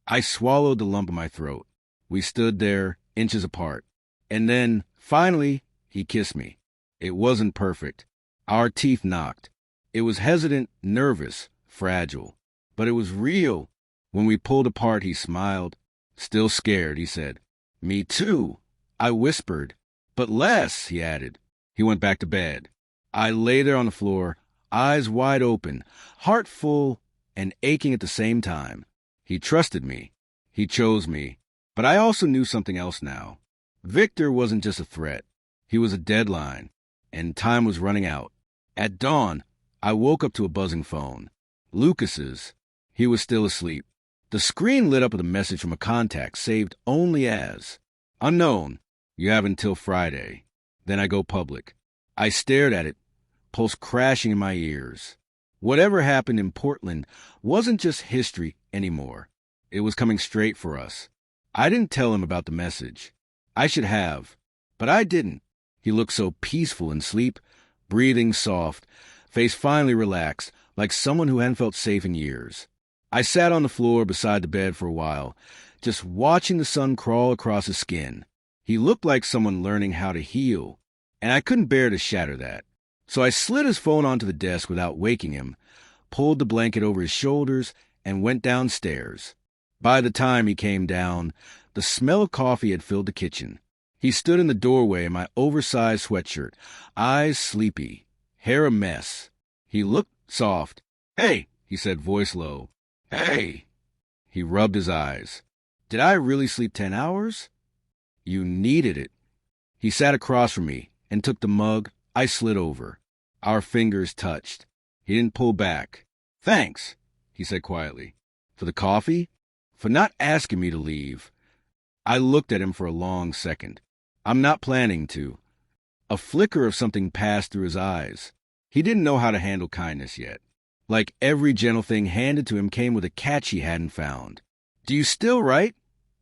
I swallowed the lump in my throat. We stood there, inches apart. And then, finally, he kissed me. It wasn't perfect. Our teeth knocked. It was hesitant, nervous, fragile. But it was real. When we pulled apart, he smiled. "Still scared," he said. "Me too," I whispered. "But less," he added. He went back to bed. I lay there on the floor, eyes wide open, heart full and aching at the same time. He trusted me. He chose me. But I also knew something else now. Victor wasn't just a threat. He was a deadline, and time was running out. At dawn, I woke up to a buzzing phone. Lucas's. He was still asleep. The screen lit up with a message from a contact saved only as unknown. "You have until Friday." Then I go public. I stared at it, pulse crashing in my ears. Whatever happened in Portland wasn't just history anymore. It was coming straight for us. I didn't tell him about the message. I should have, but I didn't. He looked so peaceful in sleep, breathing soft, face finally relaxed, like someone who hadn't felt safe in years. I sat on the floor beside the bed for a while, just watching the sun crawl across his skin. He looked like someone learning how to heal, and I couldn't bear to shatter that. So I slid his phone onto the desk without waking him, pulled the blanket over his shoulders, and went downstairs. By the time he came down, the smell of coffee had filled the kitchen. He stood in the doorway in my oversized sweatshirt, eyes sleepy, hair a mess. He looked soft. "Hey," he said, voice low. "Hey." He rubbed his eyes. "Did I really sleep 10 hours? You needed it." He sat across from me and took the mug. I slid over. Our fingers touched. He didn't pull back. "Thanks," he said quietly. "For the coffee? For not asking me to leave." I looked at him for a long second. "I'm not planning to." A flicker of something passed through his eyes. He didn't know how to handle kindness yet. Like every gentle thing handed to him came with a catch he hadn't found. "Do you still write?"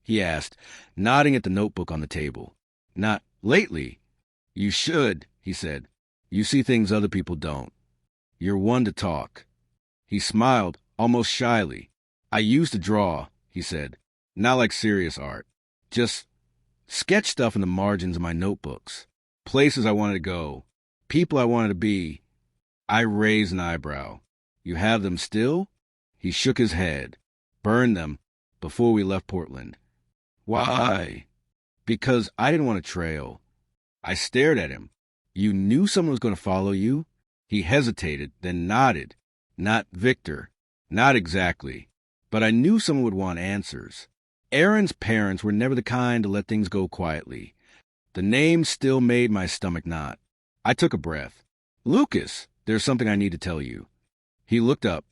he asked, nodding at the notebook on the table. "Not lately." "You should," he said. "You see things other people don't. You're one to talk." He smiled, almost shyly. "I used to draw," he said. "Not like serious art. Just sketch stuff in the margins of my notebooks. Places I wanted to go. People I wanted to be." I raised an eyebrow. "You have them still?" He shook his head. "Burned them before we left Portland." "Why?" "Because I didn't want a trail." I stared at him. "You knew someone was going to follow you?" He hesitated, then nodded. "Not Victor." "Not exactly. But I knew someone would want answers." Aaron's parents were never the kind to let things go quietly. The name still made my stomach knot. I took a breath. "Lucas, there's something I need to tell you." He looked up.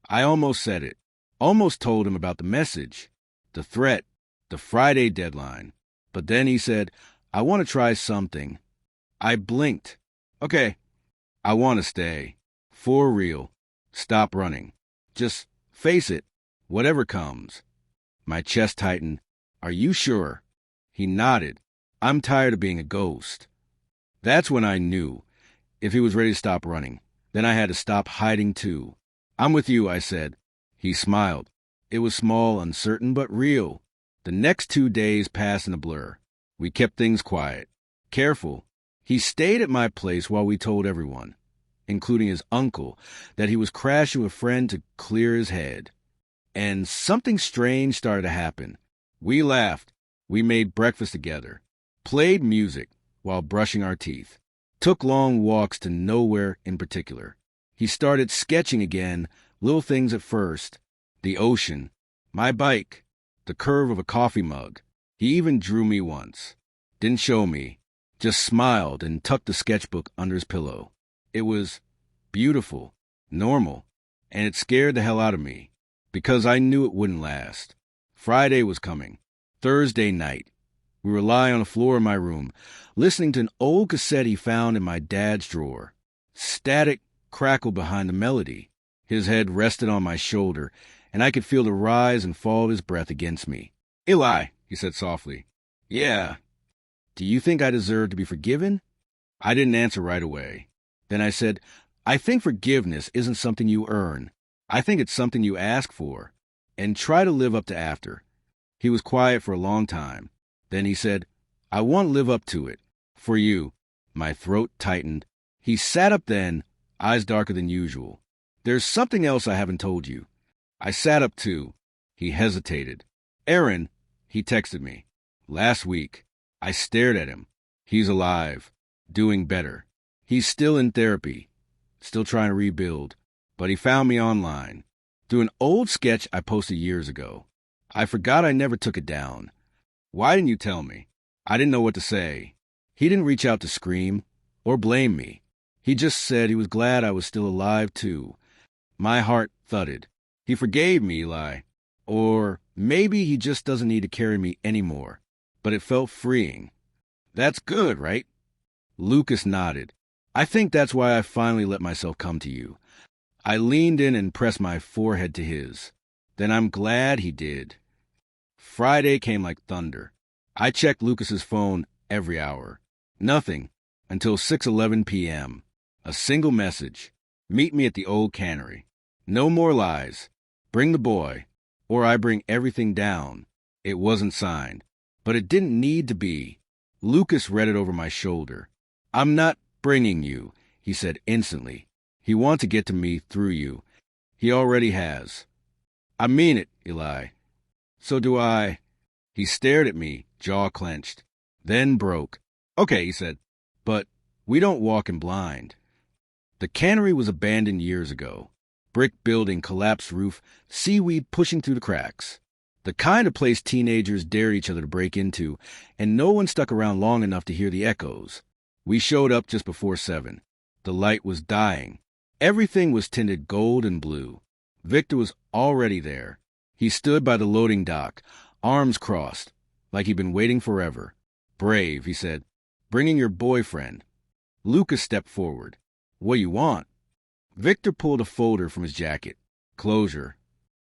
I almost said it. Almost told him about the message, the threat, the Friday deadline. But then he said, "I want to try something." I blinked. "Okay. I want to stay. For real. Stop running. Just face it, whatever comes." My chest tightened. "Are you sure?" He nodded. "I'm tired of being a ghost." That's when I knew. If he was ready to stop running, then I had to stop hiding too. I'm with you, I said. He smiled. It was small, uncertain, but real. The next 2 days passed in a blur. We kept things quiet. Careful. He stayed at my place while we told everyone, including his uncle, that he was crashing with a friend to clear his head. And something strange started to happen. We laughed. We made breakfast together. Played music while brushing our teeth. Took long walks to nowhere in particular. He started sketching again, little things at first. The ocean, my bike, the curve of a coffee mug. He even drew me once. Didn't show me, just smiled and tucked the sketchbook under his pillow. It was beautiful, normal, and it scared the hell out of me, because I knew it wouldn't last. Friday was coming. Thursday night. We were lying on the floor in my room, listening to an old cassette he found in my dad's drawer. Static crackled behind the melody. His head rested on my shoulder, and I could feel the rise and fall of his breath against me. "Eli," he said softly. "Yeah. Do you think I deserve to be forgiven?" I didn't answer right away. Then I said, "I think forgiveness isn't something you earn. I think it's something you ask for, and try to live up to after." He was quiet for a long time. Then he said, "I want to live up to it. For you." My throat tightened. He sat up then, eyes darker than usual. "There's something else I haven't told you." I sat up too. He hesitated. "Aaron," he texted me. "Last week." I stared at him. He's alive. Doing better. He's still in therapy. Still trying to rebuild. But he found me online. Through an old sketch I posted years ago. I forgot I never took it down. "Why didn't you tell me?" I didn't know what to say. He didn't reach out to scream or blame me. He just said he was glad I was still alive too. My heart thudded. He forgave me, Eli. Or maybe he just doesn't need to carry me anymore. But it felt freeing. "That's good, right?" Lucas nodded. "I think that's why I finally let myself come to you." I leaned in and pressed my forehead to his. "Then I'm glad he did." Friday came like thunder. I checked Lucas's phone every hour. Nothing until 6:11 p.m. A single message. "Meet me at the old cannery. No more lies. Bring the boy, or I bring everything down." It wasn't signed, but it didn't need to be. Lucas read it over my shoulder. "I'm not bringing you," he said instantly. "He wants to get to me through you. He already has." "I mean it, Eli." "So do I." He stared at me, jaw clenched, then broke. "Okay," he said, "but we don't walk in blind." The cannery was abandoned years ago. Brick building, collapsed roof, seaweed pushing through the cracks. The kind of place teenagers dare each other to break into, and no one stuck around long enough to hear the echoes. We showed up just before 7. The light was dying. Everything was tinted gold and blue. Victor was already there. He stood by the loading dock, arms crossed, like he'd been waiting forever. "Brave," he said. "Bringing your boyfriend." Lucas stepped forward. "What do you want?" Victor pulled a folder from his jacket. "Closure."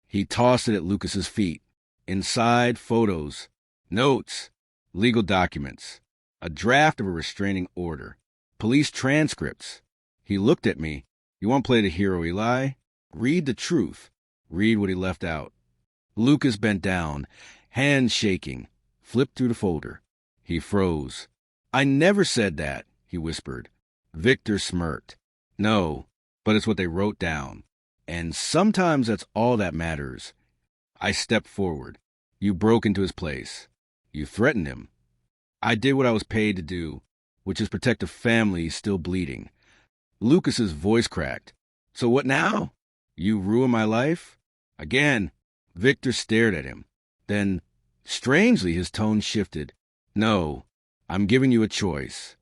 He tossed it at Lucas's feet. Inside, photos, notes, legal documents, a draft of a restraining order, police transcripts. He looked at me. "You want to play the hero, Eli? Read the truth. Read what he left out." Lucas bent down, hands shaking, flipped through the folder. He froze. "I never said that," he whispered. Victor smirked. "No, but it's what they wrote down. And sometimes that's all that matters." I stepped forward. "You broke into his place. You threatened him." "I did what I was paid to do, which is protect a family still bleeding." Lucas's voice cracked. "So what now? You ruined my life?" Again, Victor stared at him. Then, strangely, his tone shifted. "No, I'm giving you a choice."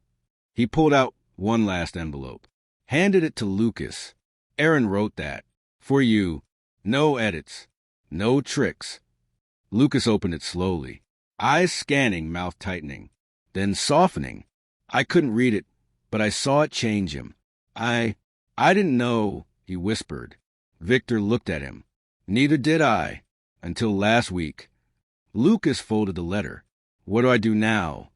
He pulled out one last envelope, handed it to Lucas. "Aaron wrote that. For you. No edits. No tricks." Lucas opened it slowly, eyes scanning, mouth tightening, then softening. I couldn't read it, but I saw it change him. I didn't know," he whispered. Victor looked at him. "Neither did I, until last week." Lucas folded the letter. "What do I do now?"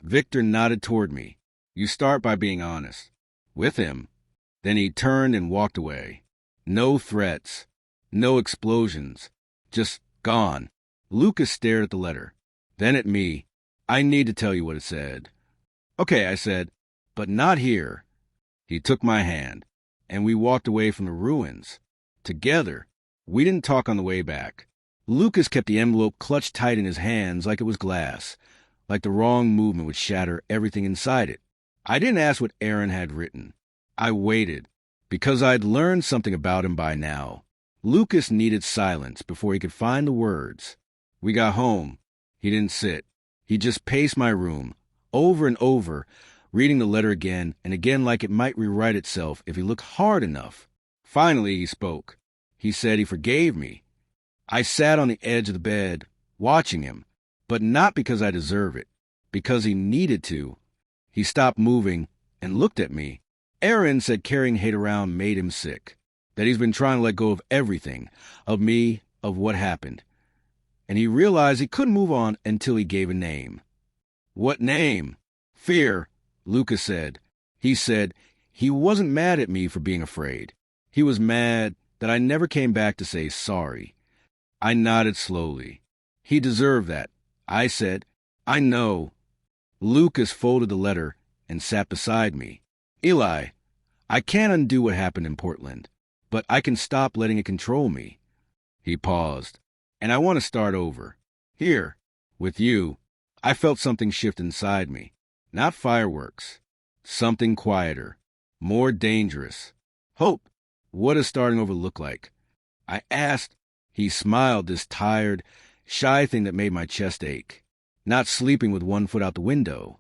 Victor nodded toward me. You start by being honest. With him. Then he turned and walked away. No threats. No explosions. Just gone. Lucas stared at the letter. Then at me. I need to tell you what it said. Okay, I said, but not here. He took my hand, and we walked away from the ruins. Together. We didn't talk on the way back. Lucas kept the envelope clutched tight in his hands like it was glass, like the wrong movement would shatter everything inside it. I didn't ask what Aaron had written. I waited, because I'd learned something about him by now. Lucas needed silence before he could find the words. We got home. He didn't sit. He just paced my room, over and over, reading the letter again and again like it might rewrite itself if he looked hard enough. Finally, he spoke. He said he forgave me. I sat on the edge of the bed, watching him, but not because I deserve it, because he needed to. He stopped moving and looked at me. Aaron said carrying hate around made him sick, that he's been trying to let go of everything, of me, of what happened. And he realized he couldn't move on until he gave a name. What name? Fear, Lucas said. He said he wasn't mad at me for being afraid. He was mad that I never came back to say sorry. I nodded slowly. He deserved that. I said, I know. Lucas folded the letter and sat beside me. Eli, I can't undo what happened in Portland, but I can stop letting it control me. He paused. And I want to start over. Here, with you. I felt something shift inside me. Not fireworks. Something quieter. More dangerous. Hope. What does starting over look like? I asked. He smiled, this tired, shy thing that made my chest ache. Not sleeping with one foot out the window.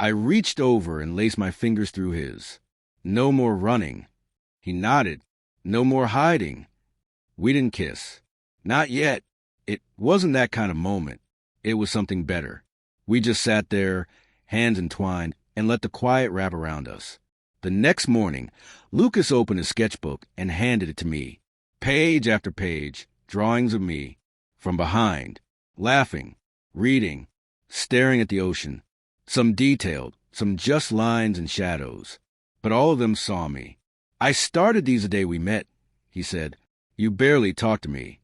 I reached over and laced my fingers through his. No more running. He nodded. No more hiding. We didn't kiss. Not yet. It wasn't that kind of moment. It was something better. We just sat there, hands entwined, and let the quiet wrap around us. The next morning, Lucas opened his sketchbook and handed it to me. Page after page, drawings of me, from behind, laughing, reading, staring at the ocean. Some detailed, some just lines and shadows. But all of them saw me. I started these the day we met, he said. You barely talked to me.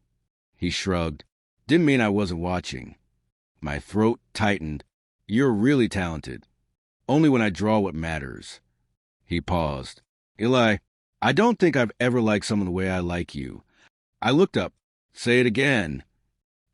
He shrugged. Didn't mean I wasn't watching. My throat tightened. You're really talented. Only when I draw what matters. He paused. Eli, I don't think I've ever liked someone the way I like you. I looked up. Say it again.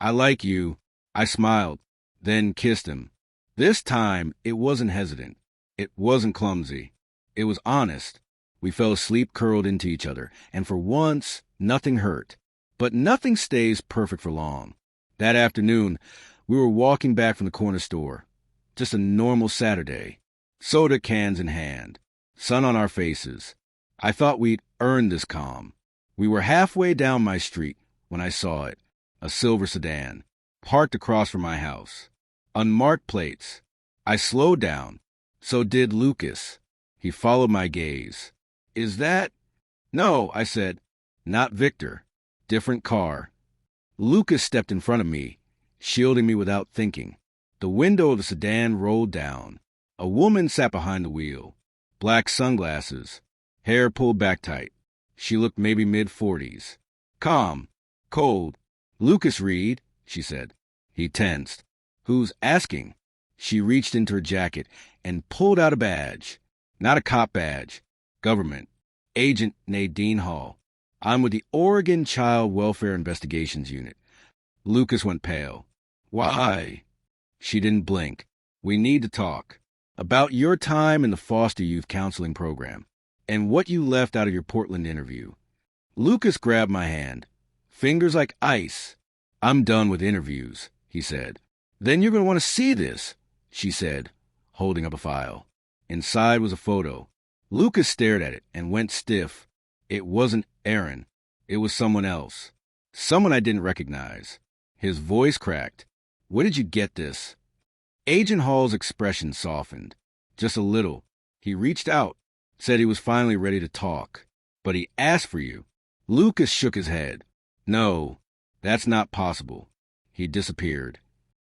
I like you. I smiled, then kissed him. This time, it wasn't hesitant. It wasn't clumsy. It was honest. We fell asleep curled into each other, and for once, nothing hurt. But nothing stays perfect for long. That afternoon, we were walking back from the corner store. Just a normal Saturday. Soda cans in hand. Sun on our faces. I thought we'd earned this calm. We were halfway down my street when I saw it. A silver sedan. Parked across from my house. Unmarked plates. I slowed down. So did Lucas. He followed my gaze. Is that? No, I said. Not Victor. Different car. Lucas stepped in front of me, shielding me without thinking. The window of the sedan rolled down. A woman sat behind the wheel. Black sunglasses. Hair pulled back tight. She looked maybe mid-40s. Calm. Cold. Lucas Reed, she said. He tensed. Who's asking? She reached into her jacket and pulled out a badge. Not a cop badge. Government. Agent Nadine Hall. I'm with the Oregon Child Welfare Investigations Unit. Lucas went pale. Why? She didn't blink. We need to talk. About your time in the foster youth counseling program, and what you left out of your Portland interview. Lucas grabbed my hand. Fingers like ice. I'm done with interviews, he said. Then you're going to want to see this, she said, holding up a file. Inside was a photo. Lucas stared at it and went stiff. It wasn't Aaron. It was someone else. Someone I didn't recognize. His voice cracked. Where did you get this? Agent Hall's expression softened. Just a little. He reached out, said he was finally ready to talk. But he asked for you. Lucas shook his head. No, that's not possible. He disappeared.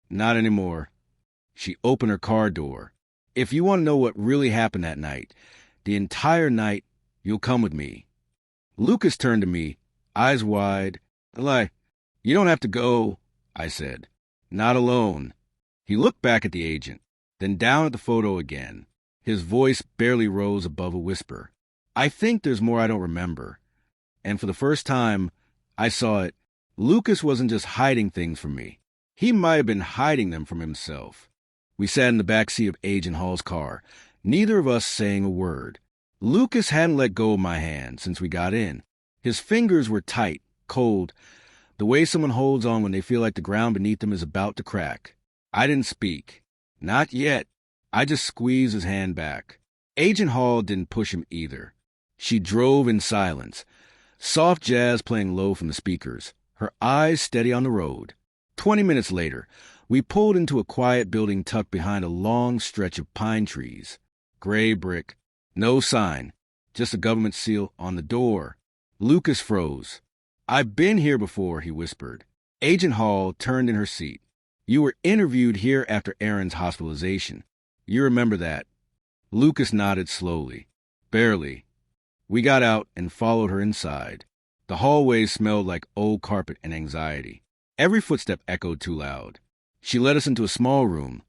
Not anymore. She opened her car door. If you want to know what really happened that night, the entire night, you'll come with me. Lucas turned to me, eyes wide. You don't have to go, I said. Not alone. He looked back at the agent, then down at the photo again. His voice barely rose above a whisper. I think there's more I don't remember. And for the first time, I saw it. Lucas wasn't just hiding things from me. He might have been hiding them from himself. We sat in the back seat of Agent Hall's car, neither of us saying a word. Lucas hadn't let go of my hand since we got in. His fingers were tight, cold, the way someone holds on when they feel like the ground beneath them is about to crack. I didn't speak. Not yet. I just squeezed his hand back. Agent Hall didn't push him either. She drove in silence, soft jazz playing low from the speakers, her eyes steady on the road. 20 minutes later, we pulled into a quiet building tucked behind a long stretch of pine trees. Gray brick. No sign. Just a government seal on the door. Lucas froze. I've been here before, he whispered. Agent Hall turned in her seat. You were interviewed here after Aaron's hospitalization. You remember that. Lucas nodded slowly. Barely. We got out and followed her inside. The hallway smelled like old carpet and anxiety. Every footstep echoed too loud. She led us into a small room.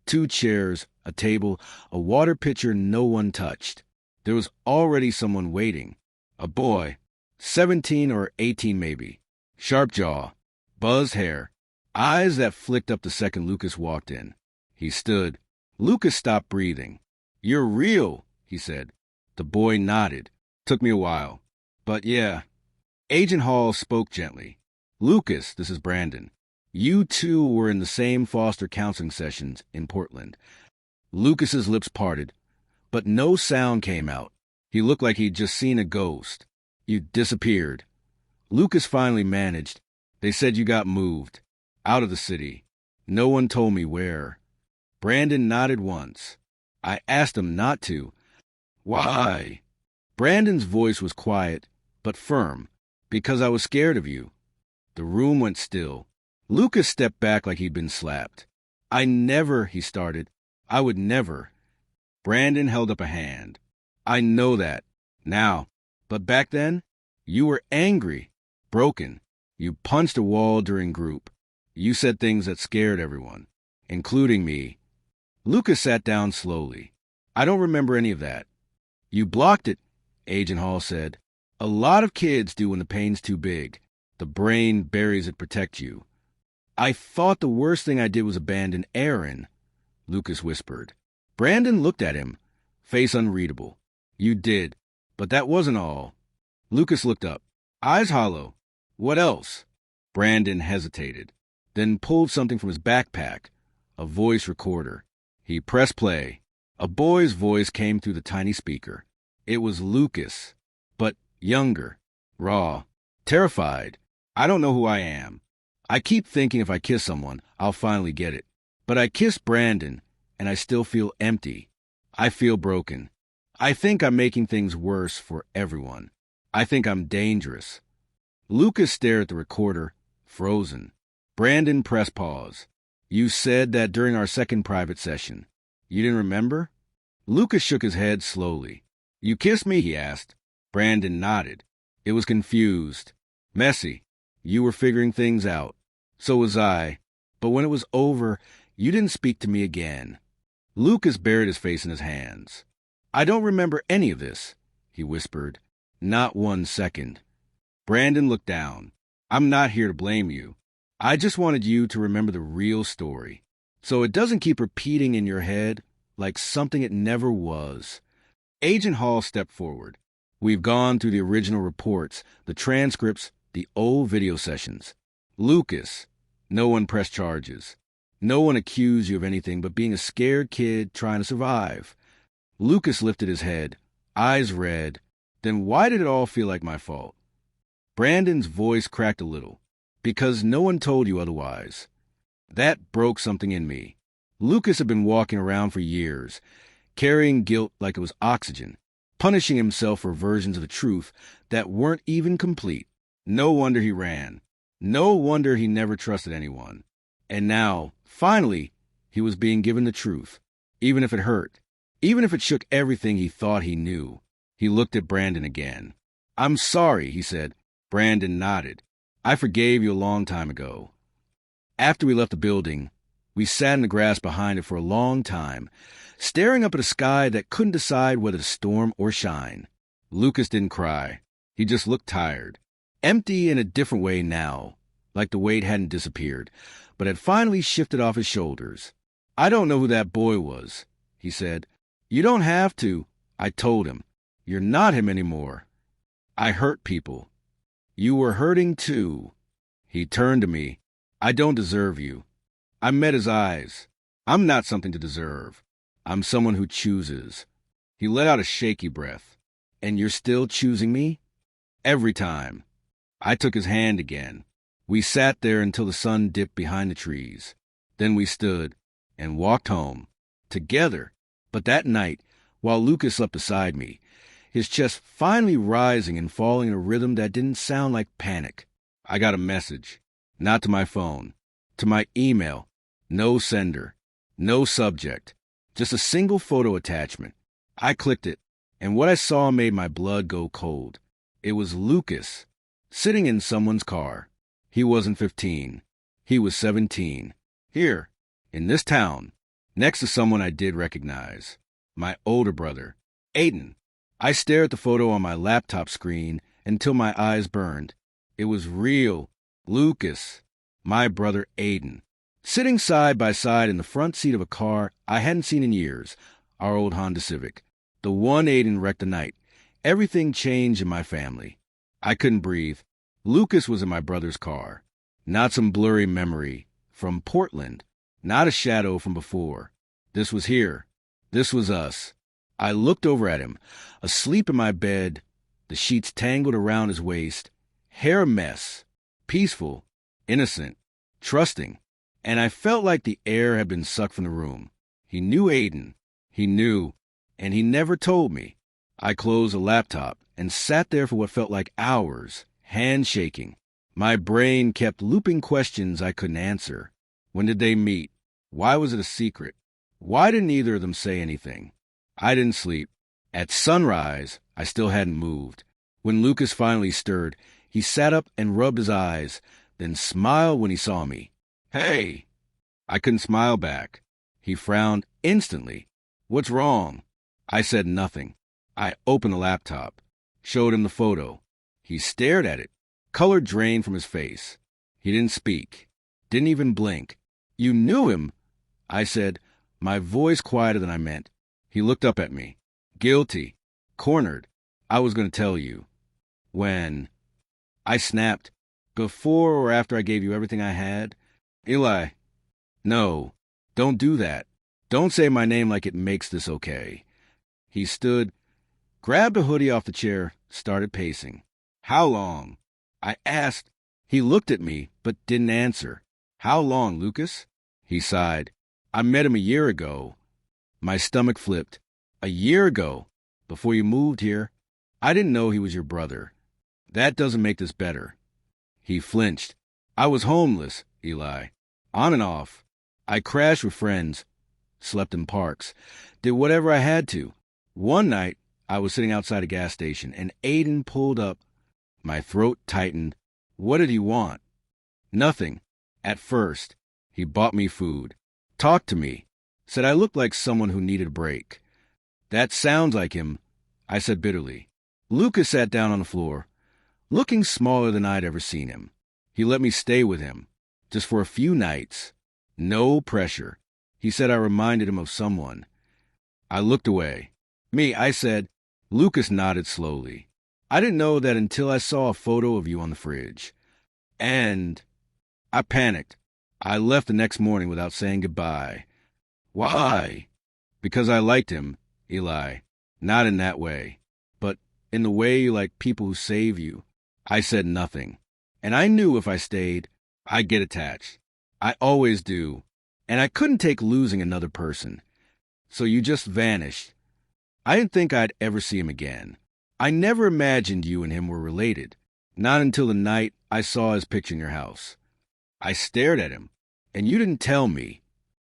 2 chairs, a table, a water pitcher no one touched. There was already someone waiting. A boy, 17 or 18 maybe. Sharp jaw, buzzed hair, eyes that flicked up the second Lucas walked in. He stood. Lucas stopped breathing. You're real, he said. The boy nodded. Took me a while. But yeah. Agent Hall spoke gently. Lucas, this is Brandon. You two were in the same foster counseling sessions in Portland. Lucas's lips parted, but no sound came out. He looked like he'd just seen a ghost. You disappeared. Lucas finally managed. They said you got moved. Out of the city. No one told me where. Brandon nodded once. I asked him not to. Why? Brandon's voice was quiet, but firm. Because I was scared of you. The room went still. Lucas stepped back like he'd been slapped. I never, he started. I would never. Brandon held up a hand. I know that. Now. But back then, you were angry. Broken. You punched a wall during group. You said things that scared everyone. Including me. Lucas sat down slowly. I don't remember any of that. You blocked it, Agent Hall said. A lot of kids do when the pain's too big. The brain buries it to protect you. I thought the worst thing I did was abandon Aaron, Lucas whispered. Brandon looked at him, face unreadable. You did, but that wasn't all. Lucas looked up, eyes hollow. What else? Brandon hesitated, then pulled something from his backpack, a voice recorder. He pressed play. A boy's voice came through the tiny speaker. It was Lucas, but younger, raw, terrified. I don't know who I am. I keep thinking if I kiss someone, I'll finally get it. But I kissed Brandon, and I still feel empty. I feel broken. I think I'm making things worse for everyone. I think I'm dangerous. Lucas stared at the recorder, frozen. Brandon pressed pause. You said that during our second private session. You didn't remember? Lucas shook his head slowly. You kissed me, he asked. Brandon nodded. It was confused. Messy. You were figuring things out. So was I. But when it was over, you didn't speak to me again. Lucas buried his face in his hands. I don't remember any of this, he whispered. Not 1 second. Brandon looked down. I'm not here to blame you. I just wanted you to remember the real story, so it doesn't keep repeating in your head like something it never was. Agent Hall stepped forward. We've gone through the original reports, the transcripts, the old video sessions. Lucas, no one pressed charges. No one accused you of anything but being a scared kid trying to survive. Lucas lifted his head, eyes red. Then why did it all feel like my fault? Brandon's voice cracked a little. Because no one told you otherwise. That broke something in me. Lucas had been walking around for years, carrying guilt like it was oxygen, punishing himself for versions of the truth that weren't even complete. No wonder he ran. No wonder he never trusted anyone. And now, finally, he was being given the truth. even if it hurt, even if it shook everything he thought he knew. He looked at Brandon again. "I'm sorry," he said. Brandon nodded. "I forgave you a long time ago." After we left the building, we sat in the grass behind it for a long time, staring up at a sky that couldn't decide whether to storm or shine. Lucas didn't cry. He just looked tired. Empty in a different way now, like the weight hadn't disappeared, but had finally shifted off his shoulders. "I don't know who that boy was," he said. "You don't have to," I told him. "You're not him anymore." "I hurt people." "You were hurting too." He turned to me. "I don't deserve you." I met his eyes. "I'm not something to deserve. I'm someone who chooses." He let out a shaky breath. "And you're still choosing me?" "Every time." I took his hand again. We sat there until the sun dipped behind the trees. Then we stood and walked home, together. But that night, while Lucas slept beside me, his chest finally rising and falling in a rhythm that didn't sound like panic, I got a message. Not to my phone. To my email. No sender. No subject. Just a single photo attachment. I clicked it, and what I saw made my blood go cold. It was Lucas, sitting in someone's car. He wasn't 15. He was 17. Here, in this town, next to someone I did recognize. My older brother, Aiden. I stared at the photo on my laptop screen until my eyes burned. It was real. Lucas, my brother Aiden, sitting side by side in the front seat of a car I hadn't seen in years, our old Honda Civic. The one Aiden wrecked the night. Everything changed in my family. I couldn't breathe. Lucas was in my brother's car. Not some blurry memory from Portland. Not a shadow from before. This was here. This was us. I looked over at him, asleep in my bed, the sheets tangled around his waist, hair a mess, peaceful, innocent, trusting, and I felt like the air had been sucked from the room. He knew Aiden. He knew, and he never told me. I closed the laptop and sat there for what felt like hours, hands shaking. My brain kept looping questions I couldn't answer. When did they meet? Why was it a secret? Why didn't either of them say anything? I didn't sleep. At sunrise, I still hadn't moved. When Lucas finally stirred, he sat up and rubbed his eyes, then smiled when he saw me. "Hey!" I couldn't smile back. He frowned instantly. "What's wrong?" I said nothing. I opened the laptop, showed him the photo. He stared at it. Color drained from his face. He didn't speak. Didn't even blink. "You knew him?" I said, my voice quieter than I meant. He looked up at me. Guilty. Cornered. "I was going to tell you." "When?" I snapped. "Before or after I gave you everything I had?" "Eli." "No. Don't do that. Don't say my name like it makes this okay." He stood, grabbed a hoodie off the chair, started pacing. "How long?" I asked. He looked at me, but didn't answer. "How long, Lucas?" He sighed. "I met him a year ago." My stomach flipped. "A year ago? Before you moved here? I didn't know he was your brother." "That doesn't make this better." He flinched. "I was homeless, Eli. On and off. I crashed with friends, slept in parks, did whatever I had to. One night, I was sitting outside a gas station, and Aiden pulled up. My throat tightened. What did he want? Nothing. At first, he bought me food, talked to me, said I looked like someone who needed a break. That sounds like him, I said bitterly. Lucas sat down on the floor, looking smaller than I'd ever seen him. He let me stay with him, just for a few nights. No pressure. He said I reminded him of someone. I looked away. "Me," I said. Lucas nodded slowly. "I didn't know that until I saw a photo of you on the fridge. And I panicked. I left the next morning without saying goodbye." "Why?" "Because I liked him, Eli. Not in that way, but in the way you like people who save you." I said nothing. And I knew if I stayed, I'd get attached. I always do. And I couldn't take losing another person. So you just vanished. I didn't think I'd ever see him again. I never imagined you and him were related. Not until the night I saw his picture in your house. I stared at him, and you didn't tell me.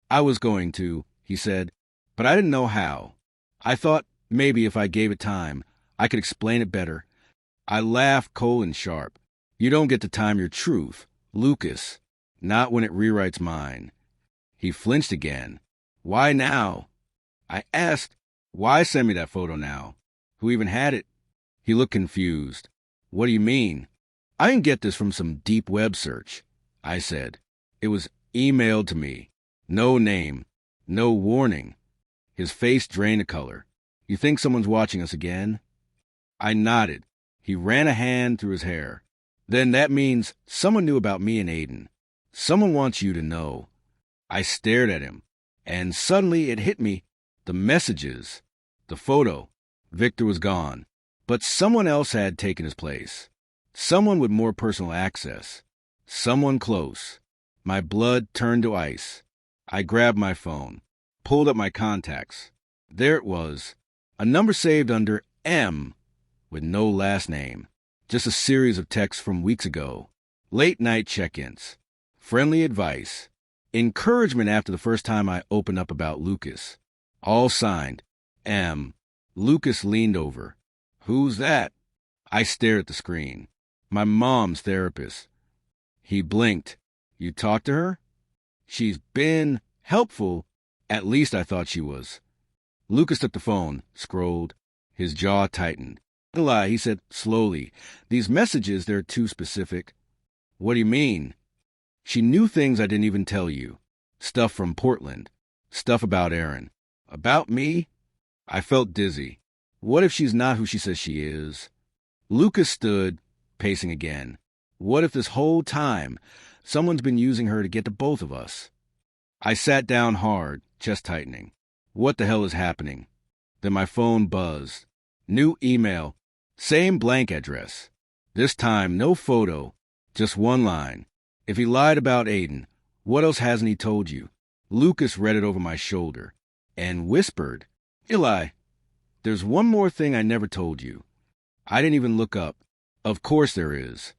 "I was going to," he said, but I didn't know how. I thought maybe if I gave it time, I could explain it better. I laughed cold and sharp. You don't get to time your truth, Lucas. Not when it rewrites mine. He flinched again. Why now? I asked, why send me that photo now? Who even had it? He looked confused. What do you mean? I didn't get this from some deep web search, I said. It was emailed to me. No name. No warning. His face drained a color. You think someone's watching us again? I nodded. He ran a hand through his hair. Then that means someone knew about me and Aiden. Someone wants you to know. I stared at him, and suddenly it hit me. The messages. The photo. Victor was gone, but someone else had taken his place. Someone with more personal access. Someone close. My blood turned to ice. I grabbed my phone, pulled up my contacts. There it was, a number saved under M with no last name. Just a series of texts from weeks ago. Late night check-ins. Friendly advice. Encouragement after the first time I opened up about Lucas. All signed, M. Lucas leaned over. Who's that? I stared at the screen. My mom's therapist. He blinked. You talked to her? She's been helpful. At least I thought she was. Lucas took the phone, scrolled. His jaw tightened. A lie, he said slowly. These messages, they're too specific. What do you mean? She knew things I didn't even tell you. Stuff from Portland. Stuff about Aaron. About me? I felt dizzy. What if she's not who she says she is? Lucas stood, pacing again. What if this whole time someone's been using her to get to both of us? I sat down hard, chest tightening. What the hell is happening? Then my phone buzzed. New email. Same blank address. This time, no photo. Just one line. If he lied about Aiden, what else hasn't he told you? Lucas read it over my shoulder and whispered, Eli, there's one more thing I never told you. I didn't even look up. Of course there is.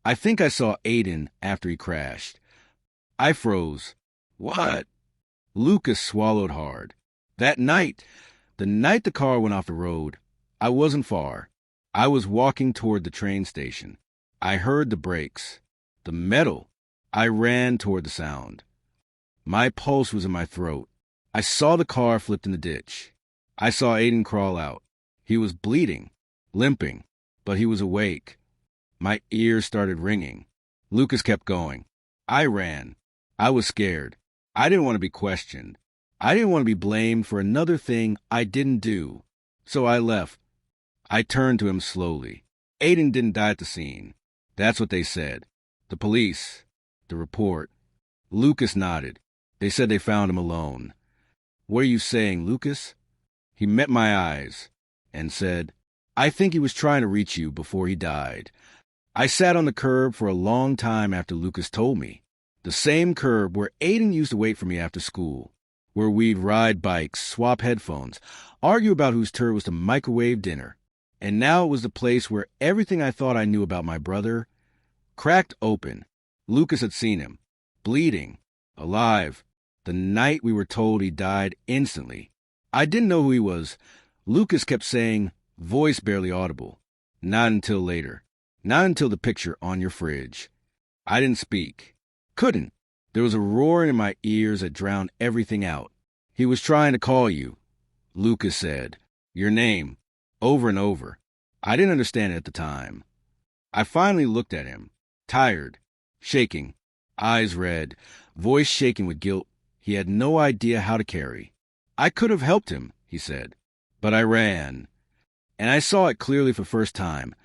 I think I saw Aiden after he crashed. I froze. What? Lucas swallowed hard. That night, the night the car went off the road, I wasn't far. I was walking toward the train station. I heard the brakes. The metal. I ran toward the sound. My pulse was in my throat. I saw the car flipped in the ditch. I saw Aiden crawl out. He was bleeding, limping, but he was awake. My ears started ringing. Lucas kept going. I ran. I was scared. I didn't want to be questioned. I didn't want to be blamed for another thing I didn't do. So I left. I turned to him slowly. Aiden didn't die at the scene. That's what they said. The police. The report. Lucas nodded. They said they found him alone. What are you saying, Lucas? He met my eyes and said, I think he was trying to reach you before he died. I sat on the curb for a long time after Lucas told me. The same curb where Aiden used to wait for me after school, where we'd ride bikes, swap headphones, argue about whose turn was to microwave dinner. And now it was the place where everything I thought I knew about my brother cracked open. Lucas had seen him, bleeding, alive, the night we were told he died instantly. I didn't know who he was. Lucas kept saying, voice barely audible. Not until later. Not until the picture on your fridge. I didn't speak. Couldn't. There was a roar in my ears that drowned everything out. He was trying to call you. Lucas said, your name, over and over. I didn't understand it at the time. I finally looked at him, tired, shaking, eyes red, voice shaking with guilt he had no idea how to carry. I could have helped him, he said, but I ran. And I saw it clearly for the first time.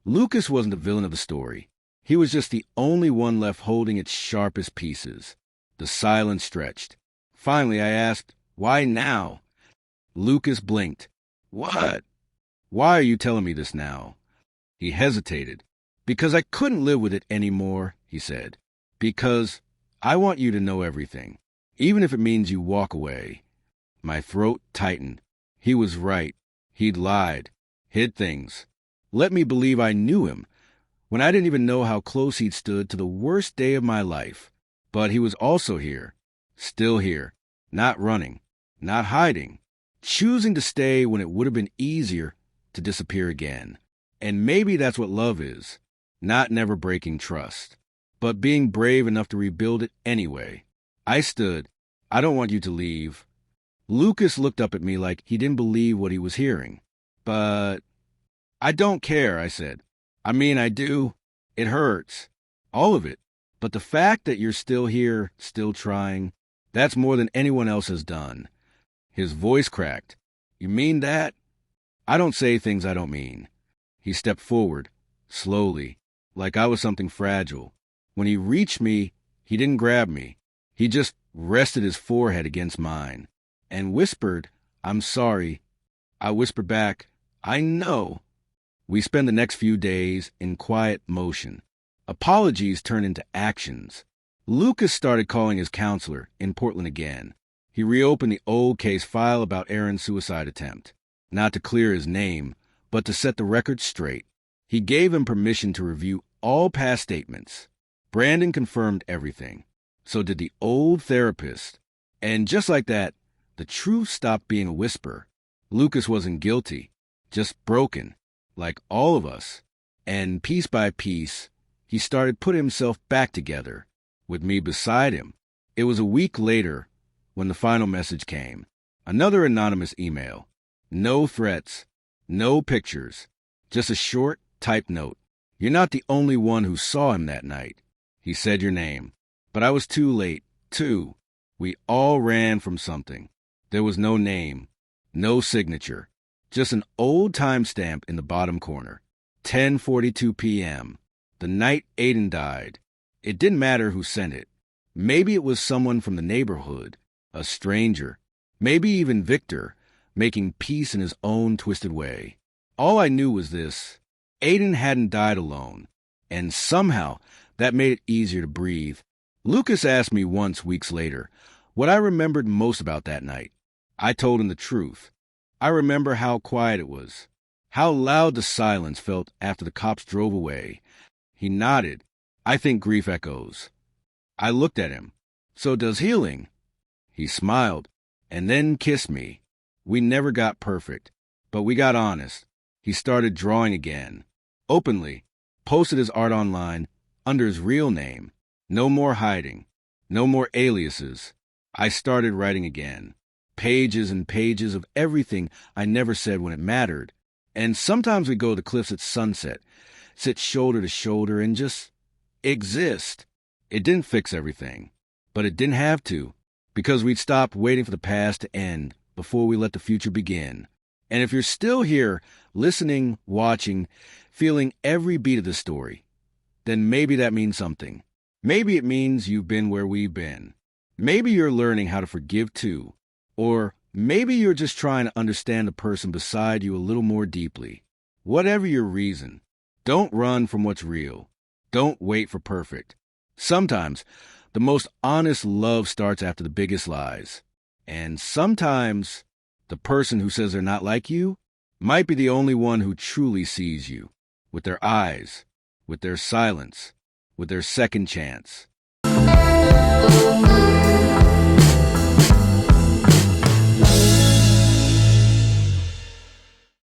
Lucas wasn't the villain of the story. He was just the only one left holding its sharpest pieces. The silence stretched. Finally, I asked, why now? Lucas blinked. What? Why are you telling me this now? He hesitated. Because I couldn't live with it anymore, he said. Because I want you to know everything, even if it means you walk away. My throat tightened. He was right. He'd lied, hid things, let me believe I knew him, when I didn't even know how close he'd stood to the worst day of my life. But he was also here, still here, not running, not hiding, choosing to stay when it would have been easier to disappear again. And maybe that's what love is, not never breaking trust, but being brave enough to rebuild it anyway. I stood. I don't want you to leave. Lucas looked up at me like he didn't believe what he was hearing. But I don't care, I said. I mean, I do. It hurts. All of it. But the fact that you're still here, still trying, that's more than anyone else has done. His voice cracked. You mean that? I don't say things I don't mean. He stepped forward, slowly, like I was something fragile. When he reached me, he didn't grab me. He just rested his forehead against mine and whispered, I'm sorry. I whispered back, I know. We spent the next few days in quiet motion. Apologies turned into actions. Lucas started calling his counselor in Portland again. He reopened the old case file about Aaron's suicide attempt, not to clear his name, but to set the record straight. He gave him permission to review all past statements. Brandon confirmed everything. So did the old therapist. And just like that, the truth stopped being a whisper. Lucas wasn't guilty, just broken, like all of us. And piece by piece, he started putting himself back together, with me beside him. It was a week later when the final message came. Another anonymous email. No threats, no pictures, just a short, typed note. You're not the only one who saw him that night. He said your name. But I was too late, too. We all ran from something. There was no name, no signature, just an old timestamp in the bottom corner. 10:42 p.m. The night Aiden died. It didn't matter who sent it. Maybe it was someone from the neighborhood, a stranger, maybe even Victor, making peace in his own twisted way. All I knew was this. Aiden hadn't died alone, and somehow that made it easier to breathe. Lucas asked me once weeks later what I remembered most about that night. I told him the truth. I remember how quiet it was, how loud the silence felt after the cops drove away. He nodded. I think grief echoes. I looked at him. So does healing. He smiled and then kissed me. We never got perfect, but we got honest. He started drawing again, openly, posted his art online under his real name. No more hiding, no more aliases. I started writing again. Pages and pages of everything I never said when it mattered. And sometimes we go to the cliffs at sunset, sit shoulder to shoulder and just exist. It didn't fix everything, but it didn't have to, because we'd stopped waiting for the past to end before we let the future begin. And if you're still here, listening, watching, feeling every beat of the story, then maybe that means something. Maybe it means you've been where we've been. Maybe you're learning how to forgive too. Or maybe you're just trying to understand the person beside you a little more deeply. Whatever your reason, don't run from what's real. Don't wait for perfect. Sometimes the most honest love starts after the biggest lies. And sometimes the person who says they're not like you might be the only one who truly sees you, with their eyes, with their silence, with their second chance.